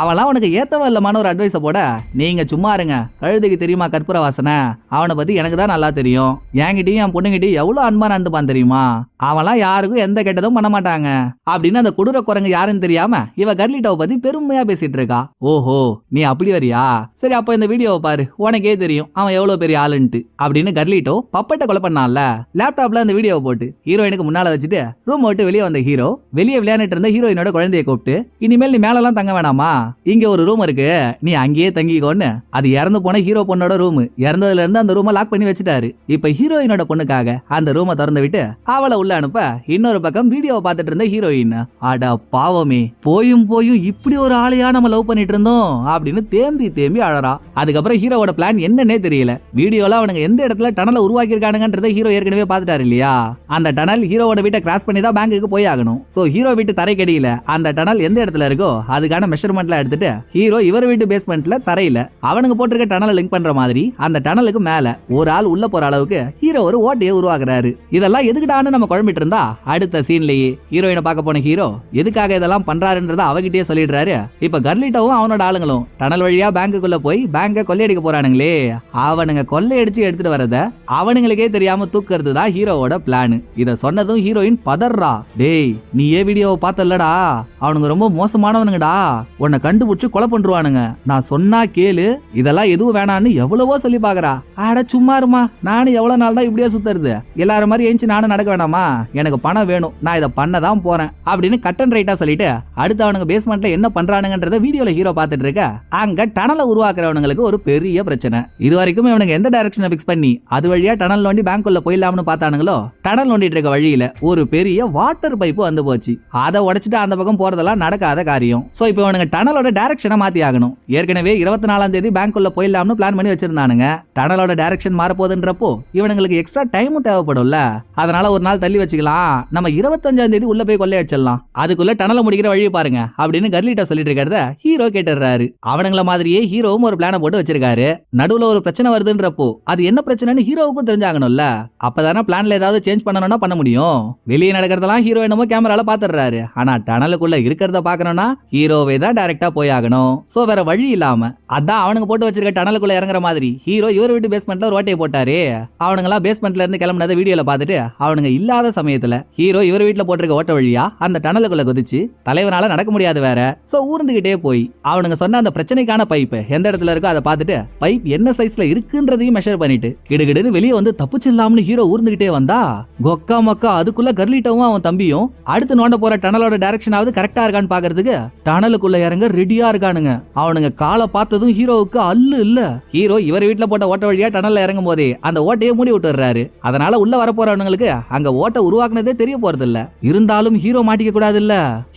அவன்லாம் உனக்கு ஏத்தவ இல்லமான ஒரு அட்வைஸ போட, நீங்க சும்மா இருங்க, கழுதைக்கு தெரியுமா கற்பூர வாசனை, அவனை பத்தி எனக்கு தான் நல்லா தெரியும், என்கிட்டயும் என் பொண்ணுகிட்டயும் எவ்வளவு அன்பா நடந்துப்பான் தெரியுமா, அவன்லாம் யாருக்கும் எந்த கெட்டதும் பண்ண மாட்டாங்க அப்படின்னு அந்த கொடூர குரங்கு யாருன்னு தெரியாம இவ கர்லிட்டாவை பத்தி பெருமையா பேசிட்டு இருக்கா. ஓஹோ நீ அப்படி வரியா, சரி அப்ப இந்த வீடியோவை பாரு, உனக்கே தெரியும் அவன் எவ்வளவு பெரிய ஆளுன்ட்டு அப்படின்னு கர்லிட்டோ பப்பட்ட கொலை பண்ணான்ல. லேப்டாப்ல அந்த வீடியோவை போட்டு ஹீரோயினுக்கு முன்னால வச்சுட்டு ரூம் விட்டு வெளியே வந்த ஹீரோ வெளியே விளையாண்டுட்டு இருந்த ஹீரோயினோட குழந்தைய கூப்பிட்டு, இனிமேல் நீ மேலெல்லாம் தங்க வேணாமா, இங்க ஒரு ரூம் இருக்கு, நீ அங்கேயே தங்கிக்கோன்னு. அது இறந்து போன ஹீரோ பொண்ணோட ரூம். இறந்ததுல இருந்து அந்த ரூமை லாக் பண்ணி வச்சுட்டாரு. இப்ப ஹீரோயினோட பொண்ணுக்காக அந்த ரூமை திறந்து விட்டு அவளை உள்ள அனுப்ப இன்னொரு பக்கம் வீடியோவை பார்த்துட்டு இருந்த ஹீரோயின், அட பாவமே, போயும் இப்படி ஒரு ஆளையா நம்ம லவ் பண்ணிட்டு இருந்தோம் அப்படின்னு தேம்பி தேம்பி அழறா. அதுக்கப்புறம் ஹீரோவோட பிளான் என்னன்னே தெரியல. வீடியோல அவனுங்க எந்த இடத்துல டனலை உருவாக்கி இருக்கானுங்கன்றதை ஹீரோ ஏற்கனவே பார்த்துட்டாரு இல்லையா. அந்த டனல் ஹீரோவோட வீட்டை கிராஸ் பண்ணி தான் பேங்குக்கு போய் ஆகணும். சோ ஹீரோ வீட்டு தரைக்கடியில அந்த டனல் எந்த இடத்துல இருக்கோ அதுக்கான மெஷர்மெண்ட்ல எடுத்துட்டு ஹீரோ இவர் வீட்டு பேஸ்மெண்ட்ல தரையில அவனுங்க போட்டிருக்க டனலை லிங்க் பண்ற மாதிரி அந்த டனலுக்கு மேல ஒரு ஆள் உள்ள போற அளவுக்கு ஹீரோ ஒரு ஓட்டையை உருவாக்குறாரு. இதெல்லாம் எதுக்குடான்னு நம்ம குழம்பிட்டு இருந்தா அடுத்த சீன்லயே ஹீரோயினை பார்க்க போன ஹீரோ எதுக்காக இதெல்லாம் பண்றாருன்றத அவகிட்டே சொல்லிடுறாரு. இப்ப கர்லிட்டாவும் அவனோட ஆளுங்களும் டனல் வழியா பேங்குக்குள்ள போய் பேங்கை கொள்ளையடிக்க போறானுங்களே. அவனுங்க கொள்ளையடிச்சு எடுத்துட்டு வரத அவனுங்களுக்கே தெரியாம தூக்குறது தான் ஹீரோவோட பிளான். இத சொன்னதும் ஹீரோயின் பதறா. டேய் நீ ஏ வீடியோவை பார்த்தல்லடா, அவனுங்க ரொம்ப மோசமானவனுங்கடா, உன்னை கண்டுபிடிச்சு கொலை பண்றானுங்க, நான் சொன்னா கேளு, இதெல்லாம் எதுவும் வேணான்னு எவ்வளவோ சொல்லி பாக்குறா. அட சும்மா இருமா, நானும் எவ்வளவு நாள் தான் இப்படியே சுத்துறது, எல்லாரும் மாதிரி ஏஞ்சி நானும் நடக்க வேணாமா, எனக்கு பணம் வேணும், நான் இதை பண்ணதான் போறேன் அப்படின்னு கட் அண்ட் ரைட்டா சொல்லிட்டு அடுத்து அவனுங்க பேஸ்மெண்ட்ல என்ன பண்றானுங்கன்றத வீடியோல ஹீரோ பார்த்துட்டு இருக்க. அங்க டனலை உருவாக்குறவனுங்களுக்கு ஒரு பெரிய பிரச்சனை. இது வரைக்கும் இவனுங்க எந்த டைரக்ஷனை பிக்ஸ் பண்ணி அது வழியா டனல் நோண்டி பேங்க்குள்ள போயிடலாம்னு பார்த்தானுங்களோ, டனல் நோண்டிட்டு இருக்க வழியில ஒரு பெரிய வாட்டர் பைப்பு வந்து போச்சு. அதை உடைச்சிட்டு அந்த பக்கம் போறதெல்லாம் நடக்காத காரியம். சோ இப்போ இவனுங்க டனலோட டைரக்ஷனை மாத்தி ஆகணும். ஏற்கனவே 24ஆம் தேதி பேங்க்குள்ள போயிடலாம்னு பிளான் பண்ணி வச்சிருந்தானுங்க. டனலோட டைரக்ஷன் மாற போகுதுன்றப்போ இவனுங்களுக்கு எக்ஸ்ட்ரா டைமும் தேவைப்படும்ல. அதனால ஒரு நாள் தள்ளி வச்சுக்கலாம், நம்ம 25ஆம் தேதி உள்ள போய் கொள்ளையடிச்சிடலாம், அதுக்குள்ள டனலை முடிக்கிற வழி பாருங்க அப்படின்னு கர்லிட்டா சொல்லிட்டு இருக்கிறத ஹீரோ கேட்டுறாரு. அவனுங்கள மாதிரியே ஹீரோவும் ஒரு பிளான போட்டு வச்சிருக்காரு. நடுவுல ஒரு பிரச்சனை வருதுன்றப்போ அது என்ன பிரச்சனைன்னு ஹீரோவுக்கும் தெரிஞ்சாகணும்ல. அப்பதானே பிளான்ல ஏதாவது சேஞ்ச் பண்ணணும்னா பண்ண முடியும். வெளியே நடக்கிறதெல்லாம் ஹீரோ என்னமோ கேமரால பாத்துறாரு. ஆனா டனலுக்குள்ள இருக்கிறத பாக்கணும்னா ஹீரோவே தான் டைரக்டா போய் ஆகணும். சோ வேற வழி இல்லாம அதான் அவனுங்க போட்டு வச்சிருக்க டனலுக்குள்ள இறங்குற மாதிரி ஹீரோ இவர் வீட்டு பேஸ்மெண்ட்ல ஒரு ஓட்டையை போட்டாரு. அவனுங்களா பேஸ்மெண்ட்ல இருந்து கிளம்பினத வீடியோல பாத்துட்டு அவனுங்க இல்லாத சமயத்துல ஹீரோ இவர் வீட்டுல போட்டிருக்க ஓட்ட வழியா அந்த டனலுக்குள்ள குதிச்சு தலைவனால நடக்க முடியாது வேற. சோ ஊர்ந்துகிட்டே போய் அவனுங்க சொன்ன அந்த பிரச்சனைக்கான பைப் எந்த இடத்துல இருக்கோ அதை பார்த்துட்டு பைப் என்ன சைஸ்ல இருக்குன்றதையும் மெஷர் பண்ணிட்டு கிடுகிடுன்னு வெளியே வந்து தப்பிச்சிடலாம்னு ஹீரோ ஊர்ந்துகிட்டே வந்தா கொக்கா மக்கா அதுக்குள்ள கர்லிட்டாவும் அவன் தம்பியும் அடுத்து நோண்ட போற டனலோட டைரக்ஷனாவது கரெக்டா இருக்கான்னு பாக்குறதுக்கு டனலுக்குள்ள இறங்க ரெடியா இருக்கானுங்க. அவனுங்க காலை பார்த்ததும் ஹீரோவுக்கு அல்லு இல்ல. ஹீரோ இவர் வீட்டுல போட்ட ஓட்ட வழியா டனல்ல இறங்கும் போதே அந்த ஓட்டையை மூடி விட்டுறாரு. அதனால உள்ள வர போறவங்களுக்கு அங்க ஓட்ட உருவாக்குனதே தெரிய போறது இல்ல. இருந்தாலும் ஹீரோ மாட்டிக்க கூடாது இல்ல.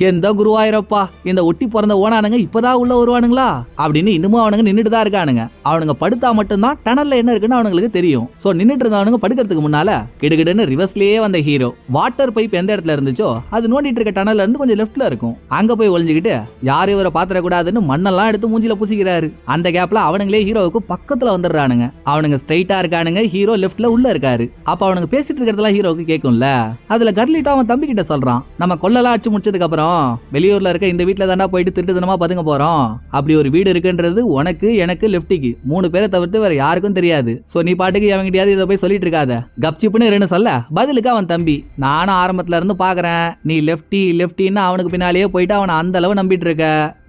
எந்த குருவாயிரப்பா, இந்த ஒட்டி பிறந்த ஓனானுங்க இப்பதான் உள்ள வருவானுங்களா அப்படின்னு இன்னமும் அவனுங்க நின்னுட்டு தான் இருக்கானுங்க. அவனுங்க படுத்தா மட்டும்தான் டனல்ல என்ன இருக்குன்னு அவனுங்களுக்கு தெரியும். சோ நின்னுட்டு இருந்தவனுங்க படுக்கிறதுக்கு முன்னால கிடுகிடுன்னு ரிவர்ஸ்லயே வந்த ஹீரோ வாட்டர் பைப் எந்த இடத்துல இருந்துச்சோ அது நோண்டிட்டு இருக்க டனல்ல இருந்து கொஞ்சம் லெஃப்ட்ல இருக்கும். அங்க போய் ஒளிஞ்சுக்கிட்டு யாரும் இவரை பாத்திர கூடாதுன்னு மண்ணெல்லாம் எடுத்து மூஞ்சில பூசிக்கிறாரு. அந்த கேப்ல அவனுங்களே ஹீரோவுக்கு பக்கத்துல வந்துடுறானுங்க. அவனுங்க ஸ்ட்ரைட்டா இருக்கானுங்க, ஹீரோ லெஃப்ட்ல உள்ள இருக்காரு. அப்ப அவனுங்க பேசிட்டு இருக்கிறதெல்லாம் ஹீரோவுக்கு கேட்கும்ல. அதுல கர்லிட்டா அவன் தம்பி கிட்ட சொல்றான், நம்ம கொள்ளலாம் அடிச்சு முடிச்சதுக்கு அப்புறம் வெளியூர்ல இருக்க இந்த வீட்டுல தாண்டா போயிட்டு திருட்டுத்தனமா பதுங்க போறோம். அப்படி ஒரு வீடு இருக்குன்றது உனக்கு எனக்கு லெஃப்டிக்கு 3 பேரை தவிர்த்து வேற யாருக்கும் தெரியாது. சோ நீ பாட்டுக்கு அவங்கிட்டயாவது இதை போய் சொல்லிட்டு இருக்காத, கப்சிப்புன்னு இருன்னு சொல்ல பதிலுக்கு அவன் தம்பி, நானும் ஆரம்பத்துல இருந்து பாக்குறேன் நீ லெஃப்டின்னு அவனுக்கு பின்னாலேயே போயிட்டு அவனை அந்த அளவு நம்பிட்டு இருக்க.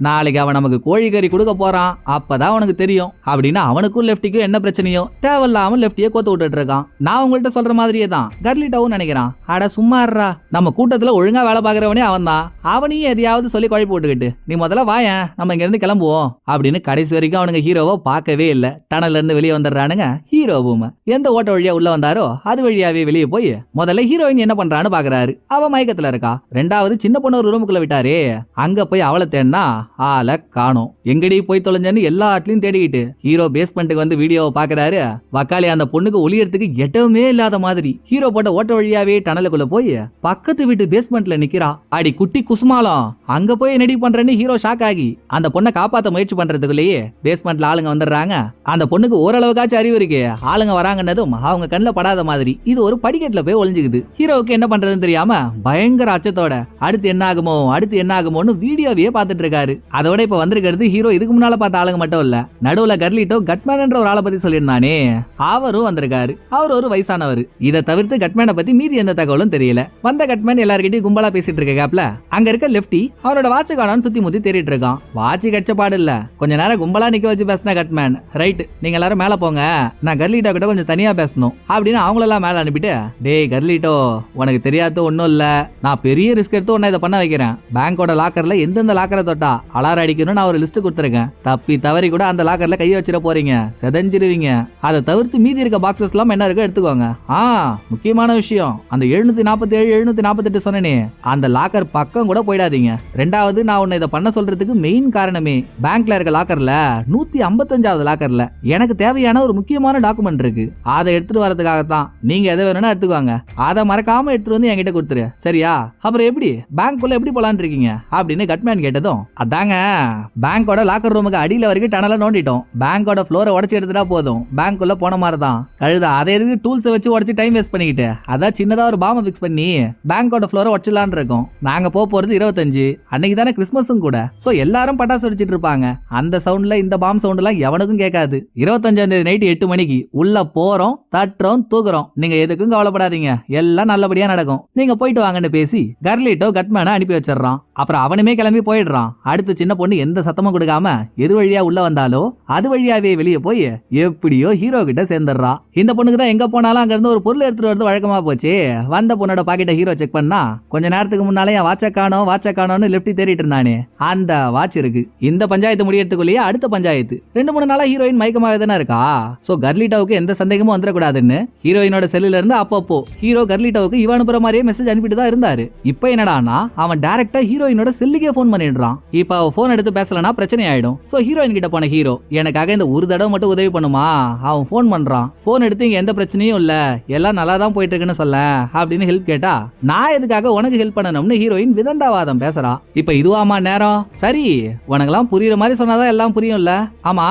நாளைக்கு அவன் நமக்கு கோழிக்கறி கொடுக்க போறான், அப்பதான் அவனுக்கு தெரியும் அப்படின்னு அவனுக்கும் லெஃப்டிக்கும் என்ன பிரச்சனையோ தேவையில்லாம லெஃப்டியை கோத்து விட்டுட்டு இருக்கான். நான் உங்கள்கிட்ட சொல்ற மாதிரியே தான் கர்லிட்டாவும் நினைக்கிறான். அட சும்மா இருடா, நம்ம கூட்டத்துல ஒழுங்கா வேலை பாக்குறவனே அவன் தான், அவனையும் எதையாவது சொல்லி குழப்பி போட்டுக்கிட்டு நீ முதல்ல வாயன் நம்ம இங்க இருந்து கிளம்புவோம் அப்படின்னு கடைசி வரைக்கும் அவனுங்க ஹீரோவை பார்க்கவே இல்ல. டனல்ல இருந்து வெளியே வந்துடுறானுங்க. ஹீரோவும் எந்த ஓட்ட வழியா உள்ள வந்தாரோ அது வழியாவே வெளியே போய் முதல்ல ஹீரோயின் என்ன பண்றான்னு பாக்குறாரு. அவ மயக்கத்துல இருக்கா. ரெண்டாவது சின்ன பொண்ணு ஒரு ரூமுக்குள்ள விட்டாரே, அங்க போய் அவளை தேடினா ஆளை காணோம். எங்கடி போய் தொலைஞ்சன்னு எல்லா இடத்துலயும் தேடிக்கிட்டு ஹீரோ பேஸ்மெண்ட்டுக்கு வந்து வீடியோவை பாக்குறாரு. வக்காலி அந்த பொண்ணுக்கு ஒளியறதுக்கு இடமே இல்லாத மாதிரி ஹீரோ போட்ட ஓட்ட வழியாவே டனலுக்குள்ள போய் பக்கத்து வீட்டு பேஸ்மெண்ட்ல நிக்கிறா. அடி குட்டி குசுமாலம், அங்க போய் என்னடி பண்றேன்னு ஹீரோ ஷாக் ஆகி அந்த பொண்ணை காப்பாத்த முயற்சி பண்றதுக்குள்ளேயே பேஸ்மெண்ட்ல ஆளுங்க வந்துடுறாங்க. அந்த பொண்ணுக்கு ஓரளவுக்காச்சும் அறிவு இருக்கு. ஆளுங்க வராங்கன்னதும் அவங்க கண்ணில் படாத மாதிரி இது ஒரு படிக்கட்டுல போய் ஒளிஞ்சுக்குது. ஹீரோவுக்கு என்ன பண்றதுன்னு தெரியாம பயங்கர அச்சத்தோட அடுத்து என்ன ஆகுமோன்னு வீடியோவே பார்த்துட்டு இருக்காரு. அதோட இப்ப வந்திருக்கிறது ஹீரோ இதுக்கு முன்னால பார்த்த ஆளுங்க மட்டும் இல்ல, நடுவுல கர்லிட்டோ கட்மேன் ஒரு ஆளை பத்தி சொல்லியிருந்தானே அவரும் வந்திருக்காரு. அவர் ஒரு வயசானவர். இதை தவிர்த்து கட்மேனை பத்தி மீதி எந்த தகவலும் தெரியல. வந்த கட்மேன் எல்லார்கிட்டயும் கும்பலா பேசிட்டு இருக்க கேப்ல அங்க இருக்க லெப்டி அவனோட வாட்சை காணோன்னு சுத்தி முத்தி தேடிட்டு இருக்கான். வாட்சி கட்ச பாடு இல்ல. கொஞ்ச நேரம் கும்பலா நிக்க வச்சு பேசின கட்மேன், ரைட் நீங்க எல்லாரும் மேல போங்க, நான் கர்லிட்டோ கிட்ட கொஞ்சம் தனியா பேசணும் அப்படின்னு அவங்களெல்லாம் மேல அனுப்பிட்டு, டேய் கர்லிட்டோ, உனக்கு தெரியாத ஒன்னும் இல்ல, நான் பெரிய ரிஸ்க் எடுத்து உன்னை இதை பண்ண வைக்கிறேன். பேங்கோட லாக்கர்ல எந்தெந்த லாக்கரை தொட்டா அலாரம் அடிக்கணும்னு நான் ஒரு லிஸ்ட் கொடுத்துருக்கேன். தப்பி தவறி கூட அந்த லாக்கர்ல கையை வச்சிட போறீங்க, செதஞ்சிடுவீங்க. அதை தவிர்த்து மீதி இருக்க பாக்ஸஸ் எல்லாம் என்ன இருக்கு எடுத்துக்கோங்க. முக்கியமான விஷயம், அந்த 747 748 சொன்னேனே அந்த லாக்கர் பக்கம் கூட போயிடாதீங்க. ரெண்டாவது, நான் உன்னை இதை பண்ண சொல்றதுக்கு மெயின் காரணமே பேங்க்ல இருக்க லாக்கர்ல 155வது லாக்கர்ல எனக்கு தேவையான ஒரு முக்கியமான டாக்குமெண்ட் இருக்கு. அதை எடுத்துட்டு வரதுக்காகத்தான். நீங்க எதை வேணும்னா எடுத்துக்கோங்க, அதை மறக்காம எடுத்துட்டு வந்து என்கிட்ட கொடுத்துரு, சரியா? அப்புறம் எப்படி பேங்க்குள்ள எப்படி போலான்னு இருக்கீங்க அப்படின்னு கட்மேன் கேட்டதும், அதாங்க பேங்கோட லாக்கர் ரூமுக்கு அடியில வரைக்கும் டனலை நோண்டிட்டோம். பேங்கோட ஃப்ளோரை உடச்சு எடுத்துட்டா போதும், பேங்க்குள்ள போன மாதிரி தான். கழுதா அதை எதுக்கு டூல்ஸை வச்சு உடச்சு டைம் வேஸ்ட் பண்ணிக்கிட்டு, அதான் சின்னதா ஒரு பாம்பை ஃபிக்ஸ் பண்ணி பேங்கோட ஃப்ளோரை உடச்சிடலான்னு இருக்கோம். நாங்க போறது 25, அன்னைக்கு தானே கிறிஸ்மஸும் கூட. சோ எல்லாரும் பட்டாசு வெடிச்சிட்டு இருப்பாங்க. அந்த சவுண்ட்ல இந்த பாம் சவுண்ட் எல்லாம் எவனுக்கும் கேட்காது. 25ஆம் தேதி நைட் 8 மணிக்கு உள்ள போறோம், தட்டுறோம், தூக்குறோம். நீங்க எதுக்கும் கவலைப்படாதீங்க, எல்லாம் நல்லபடியா நடக்கும். நீங்க போயிட்டு வாங்கன்னு பேசி கர்லிட்டோ கட்மேனை அனுப்பி வச்சிடறான். அப்புறம் அவனுமே கிளம்பி போயிடுறான். அடுத்து சின்ன பொண்ணு எந்த சத்தமும் கொடுக்காம எது வழியா உள்ள வந்தாலோ அது வழியாவே வெளியே போய் எப்படியோ ஹீரோ கிட்ட சேர்ந்துடுறா. இந்த பொண்ணுக்கு தான் எங்க போனாலும் அங்க இருந்து ஒரு பொருள் எடுத்துட்டு வரது வழக்கமா போச்சு. வந்த பொண்ணோட பாக்கெட்டை ஹீரோ செக் பண்ணா, கொஞ்ச நேரத்துக்கு முன்னாலே என் வாட்சை காணோம்னு லெப்டி தேடிட்டு இருந்தானே அந்த வாட்ச் இருக்கு. இந்த பஞ்சாயத்து முடியறதுக்குள்ளேயே அடுத்த பஞ்சாயத்து. 2-3 நாளா ஹீரோயின் மயக்கமாவே தானே இருக்கா. சோ கர்லிட்டோவுக்கு எந்த சந்தேகமும் வந்துடக்கூடாதுன்னு ஹீரோயினோட செல்லுல இருந்து அப்பப்போ ஹீரோ கர்லிட்டோவுக்கு இவ அனுப்புற மாதிரியே மெசேஜ் அனுப்பிட்டு தான் இருந்தாரு. இப்ப என்னடானா அவன் டைரக்டா ஹீரோயினோட செல்லுக்கே போன் பண்ணிடுறான். இப்ப அவ போன் எடுத்து பேசலனா பிரச்சனை ஆயிடும். சோ ஹீரோயின் கிட்ட போன ஹீரோ, எனக்காக இந்த ஒரு தடவை மட்டும் உதவி பண்ணுமா? அவன் போன் பண்றான். போன் எடுத்து இங்க எந்த பிரச்சனையும் இல்ல, எல்லாம் நல்லா தான் போயிட்டு இருக்குன்னு சொல்ல அப்படின்னு ஹெல்ப் கேட்டா, நான் எதுக்காக உனக்கு ஹெல்ப் பண்ணணும்னு ஹீரோயின் விதண்டாவாதம் பேசுறா. இப்ப இதுவாமா நேரம்? சரி, உனக்கெல்லாம் புரியுற மாதிரி சொன்னாதான் எல்லாம் புரியும்ல. ஆமா,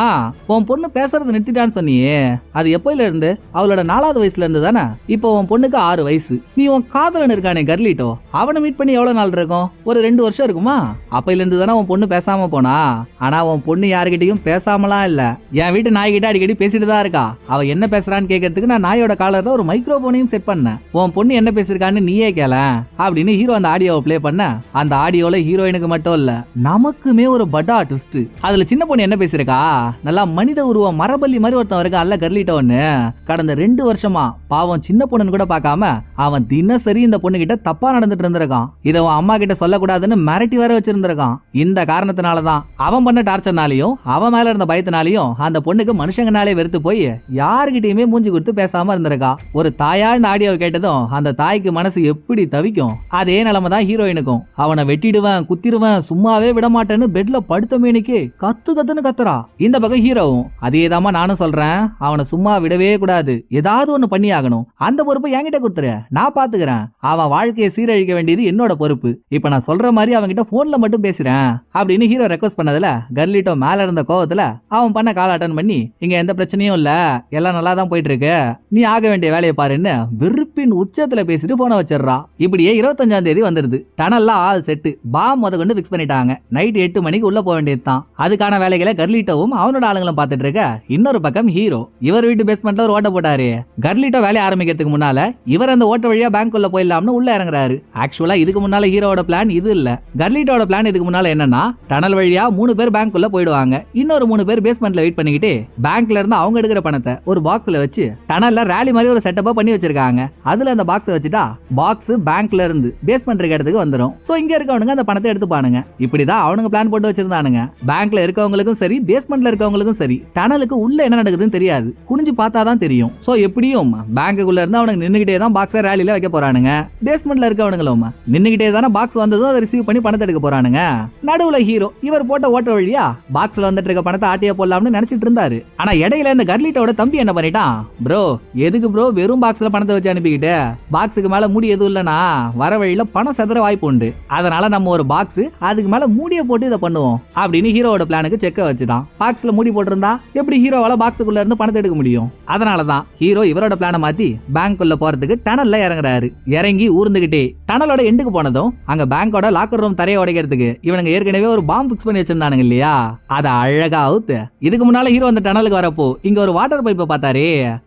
உன் பொண்ணு பேசுறது நிறுத்திட்டான்னு சொன்னியே, அது எப்பயில இருந்து? அவளோட 4வது வயசுல இருந்து தானே? இப்போ உன் பொண்ணுக்கு 6 வயசு. நீ உன் காதலன் இருக்கானே கர்லிட்டோ, அவனை மீட் பண்ணி எவ்வளவு நாள் இருக்கும்? ஒரு 2 வருஷம் இருக்குமா? அப்பையில இருந்து தானே உன் பொண்ணு பேசாம போனா. ஆனா உன் பொண்ணு யாருகிட்டயும் பேசாமலாம் இல்ல, என் வீட்டு நாய்கிட்ட அடிக்கடி பேசிட்டு தான் இருக்கா. அவ என்ன பேசுறான்னு கேட்கறதுக்கு நான் நாயோட காலர்ல ஒரு மைக்ரோபோனையும் செட் பண்ணேன். உன் பொண்ணு என்ன பேசிருக்கான்னு நீயே கேள அப்படின்னு ஹீரோ அந்த ஆடியோவை பிளே பண்ண, அந்த ஆடியோல ஹீரோயினுக்கு மட்டும் இல்ல நமக்குமே ஒரு பட்டா ட்விஸ்ட். அதுல சின்ன பொண்ணு என்ன பேசிருக்கா, நல்லா மனித உருவம் மரபல்லி மாதிரி ஒருத்தன் இருக்கா அல்ல கர்லிட்டோன்னு. கடந்த 2 வருஷமா பாவம் சின்ன பொண்ணுன்னு கூட பார்க்காம அவன் தினசரி இந்த பொண்ணு கிட்ட தப்பா நடந்துட்டு இருந்திருக்கான். இதை அவன் அம்மா கிட்ட சொல்லக்கூடாதுன்னு மிரட்டி வேற வச்சிருந்திருக்கான். இந்த காரணத்தினாலதான் அவன் பண்ண டார்ச்சர்னாலையும் அவன் மேல இருந்த பயத்தினாலையும் அந்த பொண்ணுக்கு மனுஷங்கனாலே வெறுத்து போய் யாருகிட்டயுமே மூஞ்சி கொடுத்து பேசாம இருந்திருக்கா. ஒரு தாயா இந்த ஆடியோவை கேட்டதும் அந்த தாய்க்கு மனசு எப்படி தவிக்கும், அதே நிலைமை தான் ஹீரோயினுக்கும். அவனை வெட்டிடுவேன், குத்திடுவேன், சும்மாவே விட மாட்டேன்னு பெட்ல படுத்த மேனிக்கு கத்துன்னு கத்துறா. இந்த பக்கம் ஹீரோவும் அதேதாமா நானும் சொல்றேன், அவனை சும்மா விடவே கூடாது, ஏதாவது ஒண்ணு பண்ணி ஆகணும். அந்த பொறுப்பை என்கிட்ட கொடுத்துரு, நான் பாத்துக்கிறேன். அவன் வாழ்க்கையை சீரழிக்க வேண்டியது என்னோட பொறுப்பு. இப்ப நான் சொல்ற மாதிரி அவன்கிட்ட போன்ல மட்டும் பேசுறேன் அப்படின்னு ஹீரோ ரெக்வஸ்ட் பண்ணதுல கர்லிட்டோ மேல இருந்த கோவத்துல அவன் பண்ண கால் அட்டன் பண்ணி, இங்க எந்த பிரச்சனையும் இல்ல, எல்லாம் நல்லா தான் போயிட்டு இருக்கு, நீ ஆக வேண்டிய வேலையை பாருன்னு வெறுப்பின் உச்சத்துல பேசிட்டு போன வச்சிடறா. இப்படியே 25ஆம் தேதி வந்துருது. டனல்ல ஆல் செட்டு, பாம் முத கொண்டு பிக்ஸ் பண்ணிட்டாங்க. நைட் 8 மணிக்கு உள்ள போக வேண்டியதுதான். அதுக்கான வேலைகளை கர்லிட்டோவும் அவனோட ஆளுங்களும் பாத்துட்டு இருக்க, இன்னொரு பக்கம் ஹீரோ இவர் வீட்டு பேஸ்மெண்ட்ல ஒரு ஓட்ட போட்டாரு. கர்லிட்டோ வேலையை ஆரம்பிக்கிறதுக்கு முன்னால இவர் அந்த ஓட்ட வழியா பேங்க் உள்ள போயிடலாம்னு உள்ள இறங்குறாரு. ஆக்சுவலா இதுக்கு முன்னால ஹீரோட பிளான் இது இல்ல. கர்லிட்டோட பிளான் இதுக்கு முன்னால என்னன்னா, டனல் வழியா 3 பேர் பேங்க் உள்ள போயிடுவாங்க, இன்னொரு 3 பேர் பேஸ்மெண்ட்ல வெயிட் பண்ணிக்கிட்டு பேங்க்ல இருந்து அவங்க எடுக்கிற பணத்தை ஒரு பாக்ஸ்ல வச்சு டனல்ல ரேலி மாதிரி ஒரு செட்டப்பா பண்ணி வச்சிருக்காங்க. அதுல அந்த பாக்ஸ் வச்சுட்டா பாக்ஸ் பேங்க்ல இருந்து பேஸ்மெண்ட் இருக்க இடத்துக்கு வந்துரும். சோ இங்க இருக்கவனுங்க அந்த பணத்தை எடுத்துப்பானுங்க. இப்படிதான் அவனுங்க பிளான் போட்டு வச்சிருந்தானுங்க. பேங்க்ல இருக்கவங்களுக்கும் சரி, பேஸ்மெண்ட்ல இருக்கவங்களுக்கும் சரி, டனலுக்கு உள்ள என்ன நடக்குதுன்னு தெரியாது, குனிஞ்சு பார்த்தாதான் தெரியும். சோ எப்படியும் பேங்குக்குள்ள இருந்து அவனுக்கு நின்னுகிட்டே தான் பாக்ஸை ரேலில வைக்க போறானுங்க. பேஸ்மெண்ட்ல இருக்கவனுங்களும் நின்னுகிட்டே தானே பாக்ஸ் வந்ததும் அதை ரிசீவ் பண்ணி பணத்தை எடுக்க போறானுங்க. நடுவுல ஹீரோ இவர் போட்ட ஓட்ட வழியா பாக்ஸ்ல வந்துட்டு இருக்க பணத்தை ஆட்டியா போடலாம்னு நினைச்சிட்டு இருந்தாரு. ஆனா இடையில இந்த கர்லிட்டோட தம்பி என்ன பண்ணிட்டான், ப்ரோ எதுக்கு ப்ரோ வெறும் பாக்ஸ்ல பணத்தை வச்சு அனுப்பிக்கிட்டு, பாக்ஸுக்கு மேல மூடி எதுவும் இல்லனா வர வழியில பணம் செதற வாய்ப்பு உண்டு, அதனால நம்ம ஒரு பாக்ஸ் அதுக்கு மேல மூடிய போட்டு இதை பண்ணுவோம் அப்படின்னு ஹீரோவோட பிளானுக்கு செக்க வச்சுட்டான். பாக்ஸ்ல மூடி போட்டிருந்தா எப்படி ஹீரோவால பாக்ஸுக்குள்ள இருந்து பணத்தை எடுக்க முடியும்? அதனாலதான் ஹீரோ இவரோட பிளானை மாத்தி பேங்க்குள்ள போறதுக்கு டனல்ல இறங்குறாரு. இறங்கி ஊர்ந்துகிட்டே டனலோட எண்டுக்கு போனதும் அங்க பேங்கோட லாக்கர் ரூம் தரையை உடைக்கிறதுக்கு இவனுங்க ஏற்கனவே ஒரு பாம்பு பிக்ஸ் பண்ணி வச்சிருந்தானுங்க இல்லையா, அதை அழகா அவுத்து இதுக்கு முன்னால ஹீரோ அந்த டனலுக்கு வரப்போ இங்க ஒரு வாட்டர் பைப்பை பார்த்தாரு.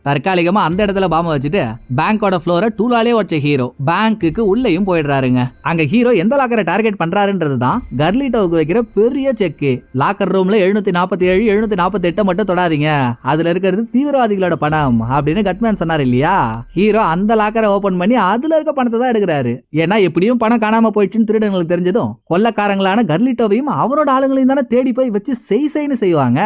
தற்காலிகமா அந்த இடத்துல பாம்பை வச்சுட்டு பேங்கோட ஃப்ளோரை டூலாலே உடைச்ச ஹீரோ பேங்க்குக்கு உள்ளேயும் போயிடுறாருங்க. அங்க ஹீரோ எந்த லாக்கரை டார்கெட் பண்றாருன்றதுதான் கர்லிட்டோவுக்கு வைக்கிற பெரிய செக்கு. லாக்கர் ரூம்ல 747 748 மட்டும் தொடாதீங்க, அதுல இருக்கிறது தீவிரவாதிகளோட பணம் அப்படின்னு கட்மேன் சொன்னார் இல்லையா. ஹீரோ அந்த லாக்கரை ஓபன் பண்ணி அதுல இருக்க பணத்தை தான் எடுக்கிறாரு. ஏன்னா எப்படியும் பணம் காணாம போயிடுச்சுன்னு திருடங்களுக்கு தெரிஞ்சதும் கொள்ளக்காரங்களான கர்லிட்டோவையும் அவரோட ஆளுங்களையும் தானே தேடி போய் வச்சு செய்ன்னு செய்வாங்க.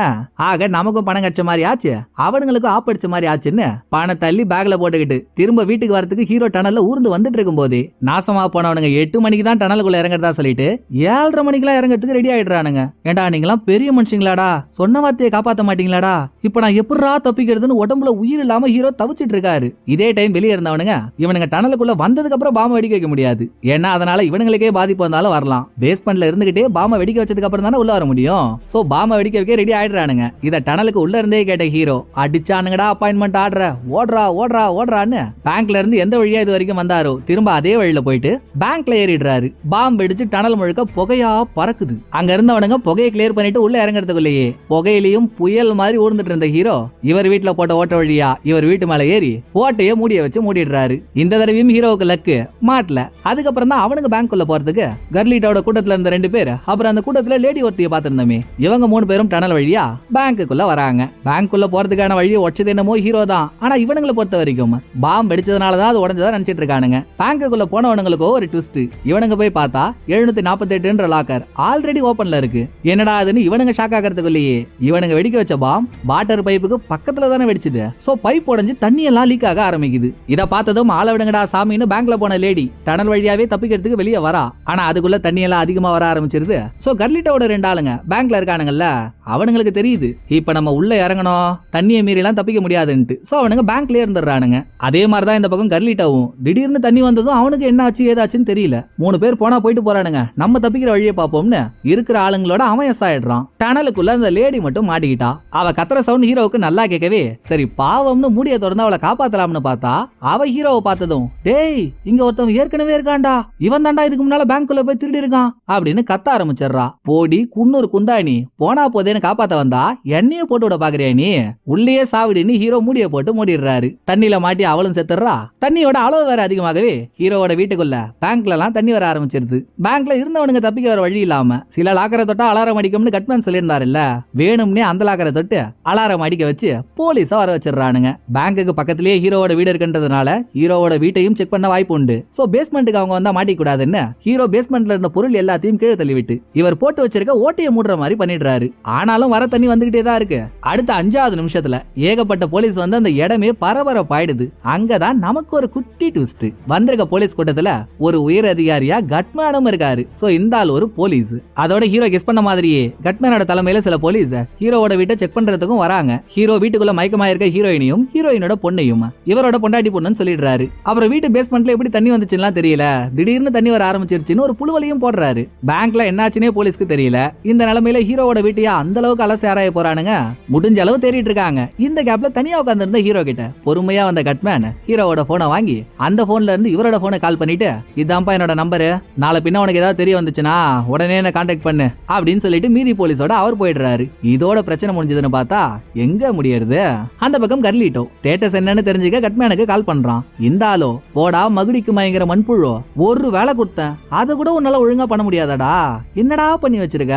ஆக நமக்கும் பணம் கட்ச மாதிரி ஆச்சு, அவனுங்களுக்கும் ஆப்படிச்ச மாதிரி ஆச்சுன்னு பணம் தள்ளி பேக்ல போட்டுக்கிட்டு திரும்ப வீட்டுக்கு வரதுக்கு ஹீரோ டனல்ல ஊர்ந்து வந்துட்டு இருக்கும் போதே நாசமா போனவனுங்க 8 மணிக்கு தான் டனலுக்குள்ள இறங்குறதா சொல்லிட்டு 7:30 மணிக்கெல்லாம் இறங்குறதுக்கு ரெடி ஆயிடுறானுங்க. ஏண்டா நீங்களாம் பெரிய மனுஷங்களாடா, சொன்ன வார்த்தையை காப்பாத்த மாட்டீங்களாடா, இப்ப நான் எப்படா தப்பிக்கிறதுன்னு உடம்புல உயிர் இல்லாம ஹீரோ தவிச்சிட்டு இருக்காரு. இதே டைம் வெளியே இருந்தவனுங்க இவனுங்க டனலுக்குள்ள வந்ததுக்கு அப்புறம் பாம்பை வெடிக்க வைக்க முடியாது. ஏன்னா அதனால இவனுங்களுக்கே பாதிப்பு வந்தாலும் வரலாம். பேஸ்மெண்ட்ல இருந்துகிட்டே பாம்பை வெடிக்க வச்சதுக்கு அப்புறம் தானே உள்ள வர முடியும். சோ பாம்பை வெடிக்க வைக்க ரெடி ஆயிடுறானுங்க. இத டனலுக்கு உள்ள இருந்தே கேட்ட ஹீரோ அடிச்சானுங்கடா அப்பாயின்மெண்ட் ஆர்டர், ஓடுறா ஓடுறா ஓடுறான்னு பேங்க்ல இருந்து எந்த வழியா இது வரைக்கும் வந்தாரோ திரும்ப அதே வழியில போயிட்டு பேங்க்ல ஏறிடுறாரு. பாம்பு வெடிச்சு டனல் முழுக்க புகையா பறக்குது. அங்க இருந்தவனுங்க புகையை கிளியர் பண்ணிட்டு உள்ள இறங்குறதுக்குள்ளேயே புகையிலையும் புயல் மாதிரி ஊர்ந்துட்டு இருந்த ஹீரோ இவர் வீட்டுல போட்ட ஓட்ட வழியா இவர் வீட்டு மேல ஏறி ஓட்டைய மூடிய வச்சு மூடிடுறாரு. இந்த தடவையும் ஹீரோவுக்கு லக்கு மாட்டல. அதுக்கப்புறம் தான் அவனுக்கு பேங்க்குள்ள போறதுக்கு கர்லிட்டோட கூட்டத்துல இருந்த 2 பேர் அப்புறம் அந்த கூட்டத்துல லேடி ஒருத்திய பாத்திருந்தோமே இவங்க 3 பேரும் டனல் வழியா பேங்க்குள்ள வராங்க. பேங்க்குள்ள போறதுக்கான வழியை உடச்சது என்னமோ ஹீரோ தான். ஆனா இவனுங்களை பொறுத்த வரைக்கும் பாம்பு வெடிச்சதுனாலதான் அது உடஞ்சதா நினைச்சிட்டு இருக்கானுங்க. பேங்குக்குள்ள போனவனுங்களுக்கோ ஒரு ட்விஸ்ட். இவனுங்க போய் பார்த்தா 748 லாக்கர் ஆல்ரெடி ஓபன்ல இருக்கு. என்னடா அதுன்னு இவனுங்க ஷாக் ஆகிறதுக்குள்ளேயே இவனுங்க வெடிக்க வச்ச பாம் வாட்டர் பைப்புக்கு பக்கத்துல தானே வெடிச்சது. சோ பைப் உடைஞ்சு தண்ணி எல்லாம் லீக் ஆக ஆரம்பிக்குது. இத பார்த்ததும் ஆள விடுங்கடா சாமின்னு பேங்க்ல போன லேடி டனல் வழியாவே தப்பிக்கிறதுக்கு வெளியே வரா. ஆனா அதுக்குள்ள தண்ணி எல்லாம் அதிகமா வர ஆரம்பிச்சிருது. சோ கர்லிட்டோட 2 ஆளுங்க பேங்க்ல இருக்கானுங்கல்ல, அவனுங்களுக்கு தெரியுது இப்ப நம்ம உள்ள இறங்கணும், தண்ணியை மீறி எல்லாம் தப்பிக்க முடியாதுன்ட்டு. சோ அவனுங்க பேங்க்லயே இருந்துறானுங்க. அதே மாதிரிதான் இந்த பக்கம் கர்லிட்டோவும் திடீர்னு தண்ணி வந்ததும் அவனுக்கு என்ன ஆச்சு ஏதாச்சுன்னு தெரியல. 3 பேர் போனா போயிட்டு போறானுங்க, நம்ம தப்பிக்கிற வழியை பாப்போம்னு இருக்கிற ஆளுங்களோட அவன் எஸ் ஆயிடுறான். டனலுக்குள்ள அந்த லேடி மட்டும் மாட்டிக்கிட்டா. அவ கத்துற சவுண்ட் ஹீரோவுக்கு நல்லா கேட்கவே சரி பாவம்னு மூடிய திறந்து அவளை காப்பாத்தலாம்னு பார்த்தா அவ ஹீரோவை பார்த்ததும் டேய் இங்க ஒருத்தவன் ஏற்கனவே இருக்கான்டா, இவன் தாண்டா இதுக்கு முன்னால பேங்க்குள்ள போய் திருடி இருக்கான் அப்படின்னு கத்த ஆரம்பிச்சிடுறா. போடி குன்னூர் குந்தாணி, போனா போதேன்னு காப்பாத்த வந்தா எண்ணெய போட்டு விட பாக்குறியா நீ, உள்ளே சாவிடின்னு ஹீரோ மூடிய போட்டு மூடிடுறாரு. தண்ணியில மாட்டி அவளும் செத்துறா. தண்ணியோட அளவு வேற அதிகமாகவே ஹீரோவோட வீட்டுக்குள்ள பேங்க்ல எல்லாம் தண்ணி வர ஆரம்பிச்சிருது. பேங்க்ல இருந்தவனுங்க தப்பிக்க வர வழி இல்லாம சில லாக்கரை தொட்டா அலாரம் அடிக்கும்னு கட்மேன் சொல்லியிருந்தாருல்ல, வேணும்னே அந்த லாக்கரை தொட்டு அலாரம் அடிக்க வச்சு போலீஸ வர வச்சிடறானுங்க. பேங்குக்கு பக்கத்திலேயே ஹீரோவோட வீடு இருக்குன்றதுனால ஹீரோவோட வீட்டையும் செக் பண்ண வாய்ப்பு உண்டு. சோ பேஸ்மெண்ட்டுக்கு அவங்க வந்தா மாட்டிக்க கூடாதுன்னு ஹீரோ பேஸ்மெண்ட்ல இருந்த பொருள் எல்லாத்தையும் கீழே தள்ளிவிட்டு இவர் போட்டு வச்சிருக்க ஓட்டையை மூடுற மாதிரி பண்ணிடுறாரு. ஆனாலும் வர தண்ணி வந்துகிட்டே தான் இருக்கு. அடுத்த 5வது நிமிஷத்துல ஏகப்பட்ட போலீஸ் வந்து அந்த இடமே பரபரப்பாயிடுது. அங்கதான் நமக்கு ஒரு குட்டி ட்விஸ்ட். வந்திருக்க போலீஸ் கூட்டத்துல ஒரு உயர் அதிகாரியா கட்மேனும் இருக்காரு. சோ இந்த ஆள் ஒரு போலீஸ். அதோட ஹீரோ கெஸ் பண்ண மாதிரியே கட்மேனோட தலைமையில சில போலீஸ் ஹீரோவோட வீட்டை செக் பண்றதுக்கும் வராங்க. ஹீரோ வீட்டுக்குள்ள மயக்கமா இருக்க ஹீரோயினையும் ஹீரோயினோட பொண்ணையும் இவரோட பொண்டாட்டி பொண்ணுன்னு சொல்லிடுறாரு. அப்புறம் வீட்டு பேஸ்மெண்ட்ல எப்படி தண்ணி வந்துச்சுன்னா தெரியல, திடீர்னு தண்ணி வர ஆரம்பிச்சிருச்சுன்னு ஒரு புழுவலையும் போடுறாரு. பேங்க்ல என்னாச்சுன்னே போலீஸ்க்கு தெரியல. இந்த நிலைமையில ஹீரோவோட வீட்டையா அந்த அளவுக்கு அலசி ஆராய போறானுங்க. முடிஞ்ச அளவு தேடிட்டு இருக்காங்க. இந்த கேப்ல தனியா உட்கார்ந்து இருந்த ஹீரோ கிட்ட பொறுமையா வந்த கட்மேன் ஹீரோவோட போனை வாங்கி அந்த போன்ல இருந்து இவரோட போனை கால் பண்ணிட்டு இதான்ப்பா என்னோட நம்பரு, நாளை பின்ன உனக்கு ஏதாவது தெரிய வந்துச்சுன்னா உடனே என்ன கான்டாக்ட் பண்ணு அப்படின்னு சொல்லிட்டு மீதி போலீஸோட அவர் போயிடுறாரு. இதோட பிரச்சனை முடிஞ்சதுன்னு பார்த்தா எங்க முடியறது, அந்த பக்கம் கர்லிட்டோ ஸ்டேட்டஸ் என்னன்னு தெரிஞ்சுக்க கட்மேனுக்கு கால் பண்றான். இந்த ஆளோ போடா மகுடிக்கு மயங்கிற மண்புழோ, ஒரு வேலை கொடுத்தேன் அது கூட உன்னால ஒழுங்கா பண்ண முடியாதடா, என்னடா பண்ணி வச்சிருக்க,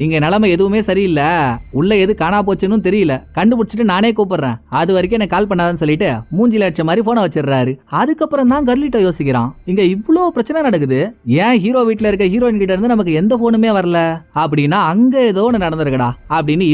இங்க நிலைமை எதுவுமே சரியில்லை, உள்ள எது காணா போச்சுன்னு தெரியல, கண்டுபிடிச்சிட்டு நானே கூப்பிடுறேன், அது வரைக்கும் எனக்கு கால் பண்ணாதன்னு சொல்லிட்டு மூஞ்சில அடிச்ச மாதிரி போனை வச்சிடுறாரு. அதுக்கப்புறம் தான் கர்லிட்டோ யோசிக்கிறான், இங்க இவ்ளோ பிரச்சனை நடக்குது, ஏன் ஹீரோ வீட்டுல இருக்க ஹீரோயின் கிட்ட இருந்து நமக்கு எந்த போனுமே வரல அப்படின்னா அங்க ஏதோ ஒண்ணு நடந்திருக்கடா அப்படின்னு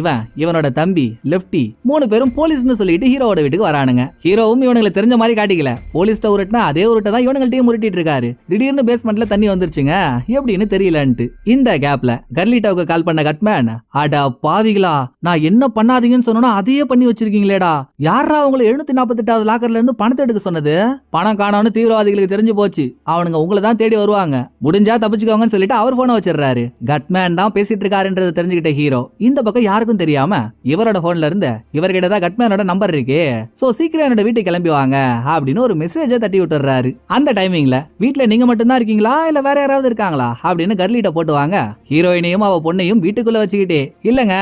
இவனோட தம்பி லெப்டி 3 பேரும் போலீஸ்னு சொல்லிட்டு ஹீரோவோட வீட்டுக்கு வரானுங்க. ஹீரோவும் இவனுக்கு தெரிஞ்ச மாதிரி காட்டிக்கல, போலீஸ்ட உருட்டுனா அதே உருட்டை தான் இவனுங்கள்ட்டையும் உருட்டிட்டு இருக்காரு. திடீர்னு பேஸ்மெண்ட்ல தண்ணி வந்துருச்சுங்க எப்படின்னு தெரியலன்ட்டு. இந்த கேப்ல கர்லிட்டோவுக்கு கால் பண்ண கட்மேன், அடா பாவிகளா நான் என்ன பண்ணாதீங்கன்னு சொன்னா அதையே பண்ணி வச்சிருக்கீங்களேடா, யாரா உங்களை 748வது லாக்கர்ல இருந்து பணத்தை எடுக்க சொன்னது, பணம் காணோன்னு தீவிரவாதிகளுக்கு தெரிஞ்சு போச்சு, அவனுங்க உங்களை தான் தேடி வருவாங்க, முடிஞ்சா தப்பிச்சுக்கோங்கன்னு சொல்லிட்டு அவர் போனை வச்சிடறாரு. கட்மேன் தான் பேசிட்டு இருக்காருன்றது தெரிஞ்சுக்கிட்ட ஹீரோ இந்த பக்கம் யாருக்கும் தெரியாம இவரோட போன்ல இருந்து இவர்கிட்ட தான் கட்மேனோட நம்பர் இருக்கு, சோ சீக்கிரம் என்னோட வீட்டுக்கு கிளம்பி வாங்க அப்படின்னு ஒரு மெசேஜ தட்டி விட்டுறாரு. அந்த டைமிங்ல வீட்டுல நீங்க மட்டும் தான் இருக்கீங்களா இல்ல வேற யாராவது இருக்காங்களா அப்படின்னு கர்லிட்ட போட்டுவாங்க. ஹீரோயினையும் அவ பொண்ணையும் வீட்டுக்குள்ள வச்சுக்கிட்டே, இல்லங்க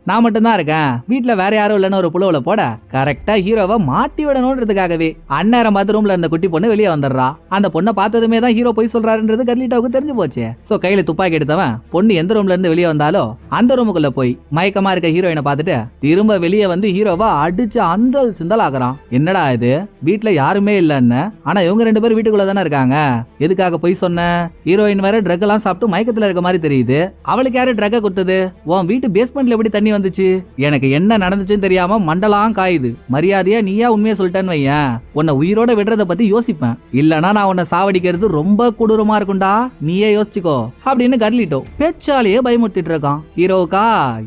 நான் மட்டும் தான் இருக்கேன், வீட்டுல வேற யாரும் இல்லன்னு ஒரு புலவுல போட கரெக்டா ஹீரோவை மாட்டி விடணும்ன்றதுக்காகவே அந்நேரம் பாத்ரூம்ல இருந்த குட்டி பொண்ணு வெளியே வந்துடுறா. அந்த பொண்ணை பார்த்ததுமே தான் ஹீரோ போய் சொல்றாருன்றது கர்லிட்டோவுக்கு தெரிஞ்சு போச்சு. சோ கையில துப்பாக்கி எடுத்தவன் பொண்ணு எந்த ரூம்ல இருந்து வெளியே வந்தாலோ அந்த ரூமுக்குள்ள போய் மயக்கமா இருக்க ஹீரோயினை பார்த்துட்டு திரும்ப வெளியே வந்து ஹீரோவா அடிச்சு அந்தல் சிந்தல் ஆகுறான். என்னடா இது, வீட்டுல யாருமே இல்லன்னு, ஆனா இவங்க 2 பேரும் வீட்டுக்குள்ள தானே இருக்காங்க, எதுக்காக போய் சொன்ன? ஹீரோயின் வேற ட்ரக் எல்லாம் சாப்பிட்டு மயக்கத்துல இருக்க மாதிரி தெரியுது. அவளுக்கு யாரு ட்ரக்க கொடுத்தது? உன் வீட்டு பேஸ்மெண்ட்ல எப்படி தண்ணி வந்துச்சு? எனக்கு என்ன நடந்துச்சுன்னு தெரியாம மண்டலாம் காயுது. மரியாதையா நீயா உண்மையை சொல்லிட்டேன்னு வையன், உன்னை உயிரோட விடுறத பத்தி யோசிப்பேன். இல்லனா நான் உன்னை சாவடிக்கிறது ரொம்ப கொடூரமா இருக்கும்டா, நீயே யோசிச்சுக்கோ அப்படின்னு கர்லிட்டோ பேச்சாலேயே பயமுறுத்திட்டு இருக்கான். ஹீரோவுக்கா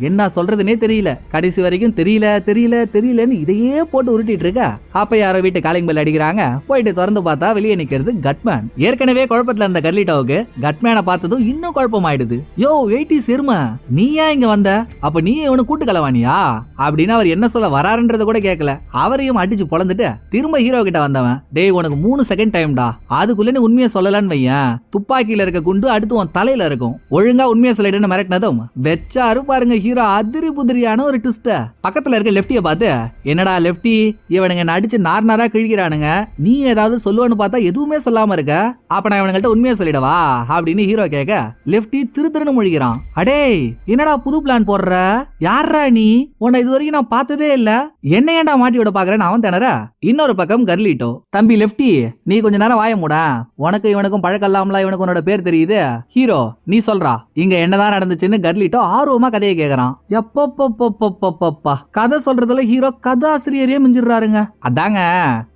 என்ன சொல்றதுன்னே தெரியல. கடைசி வரைக்கும் தெரியல தெரியல தெரியலன்னு இதையே போட்டு உருட்டிட்டு இருக்க. அப்ப யாரோ வீட்டு காலிங் பெல் அடிக்கிறாங்க. போயிட்டு திறந்து பார்த்தா வெளியே நிக்கிறது கட்மேன். ஏற்கனவே குழப்பத்துல இருந்த கர்லிட்டோவுக்கு கட்மேனை பார்த்ததும் இன்னும் குழப்பம் ஆயிடுது. யோ 80s எருமை, நீ ஏன் இங்க வந்த? அப்ப நீ இவனு கூட்டு கலவானியா அப்படின்னு அவர் என்ன சொல்ல வராருன்றத கூட கேட்கல. அவரையும் அடிச்சு பொழந்துட்டு திரும்ப ஹீரோ கிட்ட வந்தவன், டேய் உனக்கு 3 செகண்ட் டைம்டா, அதுக்குள்ள நீ உண்மையை சொல்லலன்னு வையன், துப்பாக்கியில இருக்க குண்டு அடுத்து உன் தலையில இருக்கும், ஒழுங்கா உண்மையை சொல்லிடுன்னு மிரட்டினதும் வெச்சாரு பாருங்க ஹீரோ அதிரி புதிரியான ஒரு ட்விஸ்ட. பக்கத்துல இருக்க லெப்டிய பார்த்து, என்னடா லெப்டி, இவனுங்க அடிச்சு நார் நாரா கிழிக்கிறானுங்க, நீ ஏதாவது சொல்லுவன்னு பார்த்தா எதுவுமே சொல்லாம இருக்க, அப்ப நான் இவனுங்கள்ட்ட உண்மையை சொல்லிடவா அப்படின்னு ஹீரோ கேட்க லெப்டி திருன்னு முழிக்கிறான். அடே என்னடா புது பிளான் போடுற, யாரா நீ, உன்னை இது வரைக்கும் நான் பார்த்ததே இல்ல, என்ன ஏன்டா மாட்டி விட பாக்குறேன்னு அவன் திணற. இன்னொரு பக்கம் கர்லிட்டோ, தம்பி லெப்டி நீ கொஞ்ச நேரம் வாய மூட, உனக்கு இவனுக்கும் பழக்கல்லாமலாம் இவனுக்கு உன்னோட பேர் தெரியுது, ஹீரோ நீ சொல்றா இங்க என்னதான் நடந்துச்சுன்னு கர்லிட்டோ ஆர்வமா கதையை கேக்குறான். எப்பப்பா கதை சொல்றதுல ஹீரோ கதாசிரியரே மிஞ்சிடுறாருங்க. அதாங்க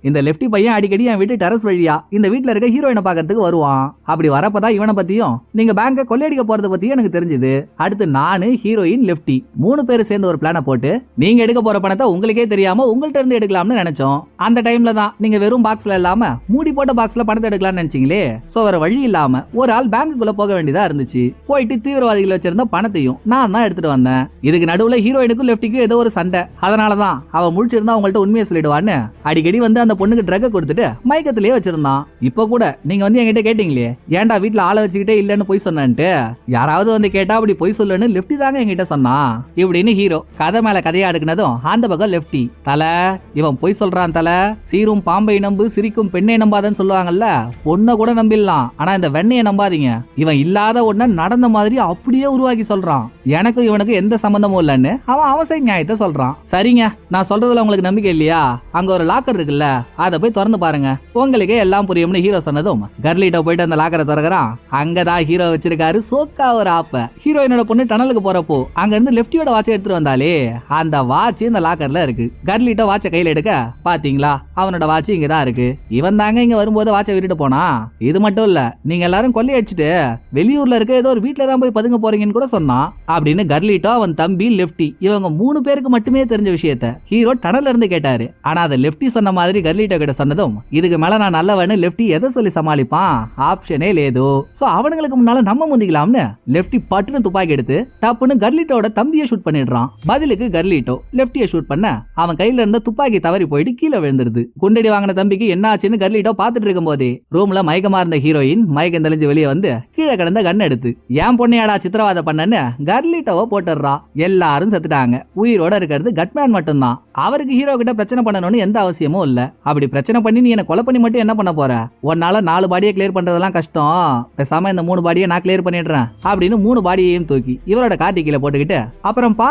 இந்த லெப்டி பையன் அடிக்கடி என் வீட்டு டெரஸ் வழியா இந்த வீட்டுல இருக்க ஹீரோயினை பாக்கிறதுக்கு வருவான். அப்படி வரப்பதான் இவனை பத்தியும் நீங்க பேங்க கொள்ளையடிக்க போறத பத்தியும் எனக்கு தெரிஞ்சது. அடுத்து நானு ஹீரோயின் லெப்டி 3 பேரும் சேர்ந்து ஒரு பிளான போட்டு நீங்க எடுக்க போற பணத்தை உங்களுக்கே தெரியாம உங்கள்ட்ட இருந்து எடுக்கலாம்னு நினைச்சோம். அந்த டைம்ல தான் நீங்க வெறும் பாக்ஸ்ல இல்லாம மூடி போட்ட பாக்ஸ்ல பணத்தை எடுக்கலாம்னு நினைச்சீங்களே. சோ வேற வழி இல்லாம ஒரு ஆள் பேங்குக்குள்ள போக வேண்டியதா இருந்துச்சு. போயிட்டு தீவிரவாதிகள் வச்சிருந்த பணத்தையும் நான் தான் எடுத்துட்டு வந்தேன். இதுக்கு நடுவுல ஹீரோயினுக்கும் லெப்டிக்கும் ஏதோ ஒரு சண்டை. அதனாலதான் அவ முடிச்சிருந்தா அவங்கள்ட்ட உண்மையை சொல்லிடுவான்னு அடிக்கடி வந்து அந்த பொண்ணுக்கு ட்ரக் கொடுத்துட்டு மயக்கத்திலேயே வச்சிருந்தான். இப்ப கூட நீங்க வந்து என்கிட்ட கேட்டீங்களே ஏன்டா வீட்டுல ஆளை வச்சுக்கிட்டே இல்லன்னு போய் சொன்னேன்ட்டு, யாராவது வந்து கேட்டா அப்படி போய் சொல்லுன்னு லெப்டி தாங்க என்கிட்ட சொன்னான் இப்படின்னு ஹீரோ கதை மேல கதையா அடுக்குனதும் அந்த பக்கம் லெப்டி, தலை இவன் போய் சொல்றான் தலை, சீரும் பாம்பை நம்பு சிரிக்கும் பெண்ணை நம்பாதன்னு சொல்லுவாங்கல்ல, பொண்ணை கூட நம்பிடலாம் ஆனா இந்த வெண்ணையை நம்பாதீங்க, இவன் இல்லாத ஒன்ன நடந்த மாதிரி அப்படியே உருவாக்கி சொல்றான், எனக்கும் இவனுக்கு எந்த சம்பந்தமும் இல்லன்னு அவன் அவசர நியாயத்தை சொல்றான். சரிங்க நான் சொல்றதுல உங்களுக்கு நம்பிக்கை இல்லையா, அங்க ஒரு லாக்கர் இருக்குல்ல அதை போய் திறந்து பாருங்க உங்களுக்கே எல்லாம் புரியும்னு ஹீரோ சொன்னதும் கர்லிட்டோ போயிட்டு அந்த லாக்கரை திறக்கிறான். அங்கதான் ஹீரோ வச்சிருக்காரு சோக்கா ஒரு ஆப்ப. ஹீரோயினோட பொண்ணு டனலுக்கு போறப்போ அங்க இருந்து லெப்டியோட வாட்சை எடுத்துட்டு வந்தாலே அந்த வாட்ச் இந்த லாக்கர்ல இருக்கு. கர்லிட்டோ வாட்சை கையில எடுக்க பாத்தீங்களா அவனோட வாட்ச் இங்கதான் இருக்கு, இவன் தாங்க இங்க வரும்போது வாட்சை விட்டுட்டு போனா. இது மட்டும் இல்ல நீங்க எல்லாரும் கொள்ளையடிச்சிட்டு வெளியூர்ல இருக்க ஏதோ ஒரு வீட்டுல தான் போய் பதுங்க போறீங்கன்னு கூட சொன்னான் அப்படின்னு கர்லிட்டோ அவன் தம்பி லெப்டி இவங்க 3 பேருக்கு மட்டுமே தெரிஞ்ச விஷயத்த ஹீரோ டனல்ல இருந்து கேட்டாரு. ஆனா அதை லெப்டி சொன்ன மாதிரி கர்லிட்டோ கிட்ட சொன்னதும் இதுக்கு மேல நான் நல்லவன்னு லெப்டி எதை சொல்லி சமாளிப்பான், ஆப்ஷனே லேதோ. சோ அவனுங்களுக்கு முன்னால நம்ம முந்திக்கலாம்னு லெப்டி பட்டுன்னு துப்பாக்கி எடுத்து டப்புன்னு கர்லிட்டோட தம்பியை ஷூட் பண்ணிடுறான். பதிலுக்கு கர்லிட்டோ லெப்டியை ஷூட் பண்ண அவன் கையில இருந்த துப்பாக்கி தவறி போயிட்டு கீழே விழுந்துருது. குண்டடி வாங்கின தம்பிக்கு என்ன ஆச்சுன்னு கர்லிட்டோ பாத்துட்டு இருக்கும் போதே ரூம்ல மயக்கமா இருந்த ஹீரோயின் மயக்கம் தெளிஞ்சு வெளியே வந்து கீழே கிடந்த கண் எடுத்து ஏன் பொண்ணையாடா சித்திரவாத பண்ணன்னு கர்லிட்டோவை போட்டுடுறா. எல்லாரும் செத்துட்டாங்க. உயிரோட இருக்கிறது கட்மேன் மட்டும்தான். அவருக்கு ஹீரோ கிட்ட பிரச்சனை பண்ணணும்னு எந்த அவசியமும் இல்ல. அப்படி பிரச்சனை பண்ணி நீ என்ன கொலை பண்ணி மட்டும் என்ன பண்ண போற, உன்னால 4 பாடியை கிளியர் பண்றதெல்லாம் கஷ்டம், பேசாம இந்த 3 பாடியை நான் கிளியர் பண்ணிடுறேன் அப்படின்னு 3 பாடியையும் தூக்கி இவரோட காட்டி கீழே போட்டுக்கிட்டு அப்புறம் பா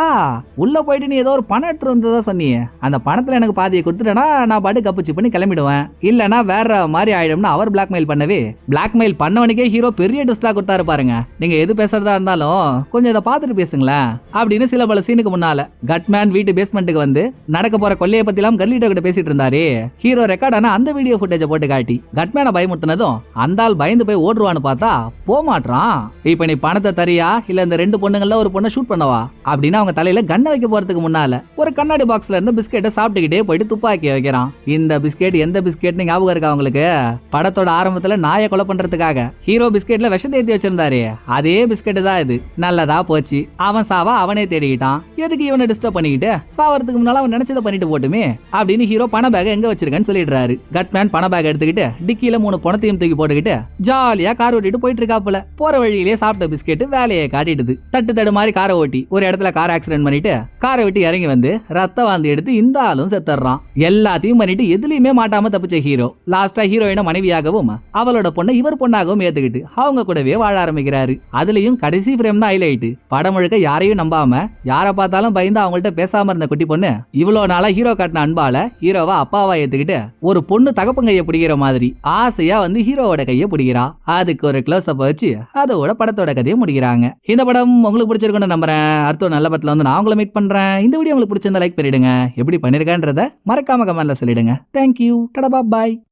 உள்ள போயிட்டு நீ ஏதோ ஒரு பணம் எடுத்துட்டு வந்ததா சொன்னியே, அந்த பணத்துல எனக்கு பாதியை கொடுத்துட்டேன்னா நான் பாட்டு கப்புச்சு பண்ணி கிளம்பிடுவேன், இல்லனா வேற மாதிரி ஆயிடும்னு அவர் பிளாக்மெயில் பண்ணவே பிளாக்மெயில் பண்ணவனுக்கே ஹீரோ பெரிய டிஸ்லா கொடுத்தாரு பாருங்க. நீங்க எது பேசுறதா இருந்தாலும் கொஞ்சம் இதை பார்த்துட்டு பேசுங்களேன் அப்படின்னு சில பல சீனுக்கு முன்னால கட்மேன் வீட்டு பேஸ்மெண்ட்டுக்கு வந்து நடக்க போற கொள்ளையை பத்தி எல்லாம் கர்லிட்டோ கிட்ட பேசிட்டு இருந்தாரு. ஹீரோ ரெக்கார்ட் ஆன அந்த வீடியோ ஃபுட்டேஜ போட்டு காட்டி கட்மேனை பயமுறுத்தினதும் அந்த ஆள் பயந்து போய் ஓடுவான்னு பார்த்தா போமாட்டான். இப்ப நீ பணத்தை தரியா இல்ல இந்த 2 பொண்ணுங்கள்ல ஒரு பொண்ணை ஷூட் பண்ணவா அப்படின்னு அவங்க தலையில கண்ணை வைக்க போறதுக்கு முன்னால ஒரு கண்ணாடி பாக்ஸ்ல இருந்து பிஸ்கெட்டை சாப்பிட்டுக்கிட்டே போயிட்டு துப்பாக்கி வைக்கிறான். இந்த பிஸ்கெட் எந்த பிஸ்கெட்னு ஞாபகம் இருக்கா உங்களுக்கு? படத்தோட ஆரம்பத்துல நாயை கொலை பண்றதுக்காக ஹீரோ பிஸ்கெட்ல விஷத்தை ஏத்தி வச்சிருந்தாரு, அதே பிஸ்கெட் தான் இது. நல்லதா போச்சு, அவன் சாவா அவனே தேடிக்கிட்டான். எதுக்கு இவனை டிஸ்டர்ப் பண்ணிக்கிட்டு சாவறதுக்கு முன்னால அவன் நினைச்சதை பண்ணிட்டு போட்டுமே அப்படின்னு ஹீரோ பண பேக் எங்க வச்சிருக்கேன்னு சொல்லிடுறாரு. கட்மேன் பண பேக் எடுத்துக்கிட்டு டிக்கில 3 பணத்தையும் தூக்கி போட்டுக்கிட்டு ஜாலியா கார் ஓட்டிட்டு போயிட்டு இருக்காப்புல. போற வழியிலேயே சாப்பிட்ட பிஸ்கெட் வேலையை காட்டிடுது. தட்டு தடு மாதிரி காரை ஓட்டி ஒரு இடத்துல கார் ஆக்சிடென்ட் பண்ணிட்டு காரை விட்டு இறங்கி வந்து ரத்த வாந்தி எடுத்து இந்த ஆளும் செத்துறான். எல்லாத்தையும் பண்ணிட்டு எதுலயுமே மாட்டாம தப்பிச்ச ஹீரோ லாஸ்டா ஹீரோயின மனைவியாகவும் அவளோட பொண்ணை இவர் பொண்ணாகவும் ஏத்துக்கிட்டு அவங்க கூடவே வாழ ஆரம்பிக்கிறாரு. அதுலயும் கடைசி ஃப்ரேம் தான் ஹைலைட். படம் முழுக்க யாரையும் நம்பாம யாரை பார்த்தாலும் பயந்து அவங்கள்ட்ட பேசாம இருந்த குட்டி பொண்ணு இவ்வளவு நாளா ஹீரோ காட்டின அன்பால ஹீரோவா அப்பாவா ஏத்துக்கிட்டு ஒரு பொண்ணு தகப்பன் கையை பிடிக்கிற மாதிரி ஆசையா வந்து ஹீரோவோட கையை பிடிக்கிறா. அதுக்கு ஒரு க்ளோஸ் அப் வச்சு அதோட படத்தோட கதையை முடிக்கிறாங்க. இந்த படம் உங்களுக்கு பிடிச்சிருக்குன்னு நம்புறேன். அடுத்த நல்ல படத்துல வந்து நான் உங்களை மீட் பண்றேன். இந்த வீடியோ உங்களுக்கு பிடிச்சிருந்தா லைக் பண்ணிடுங்க. எப்படி பண்ணிருக்கேன்றத மறக்காம கமெண்ட்ல சொல்லிடுங்க. தேங்க்யூ. டடா பாய்.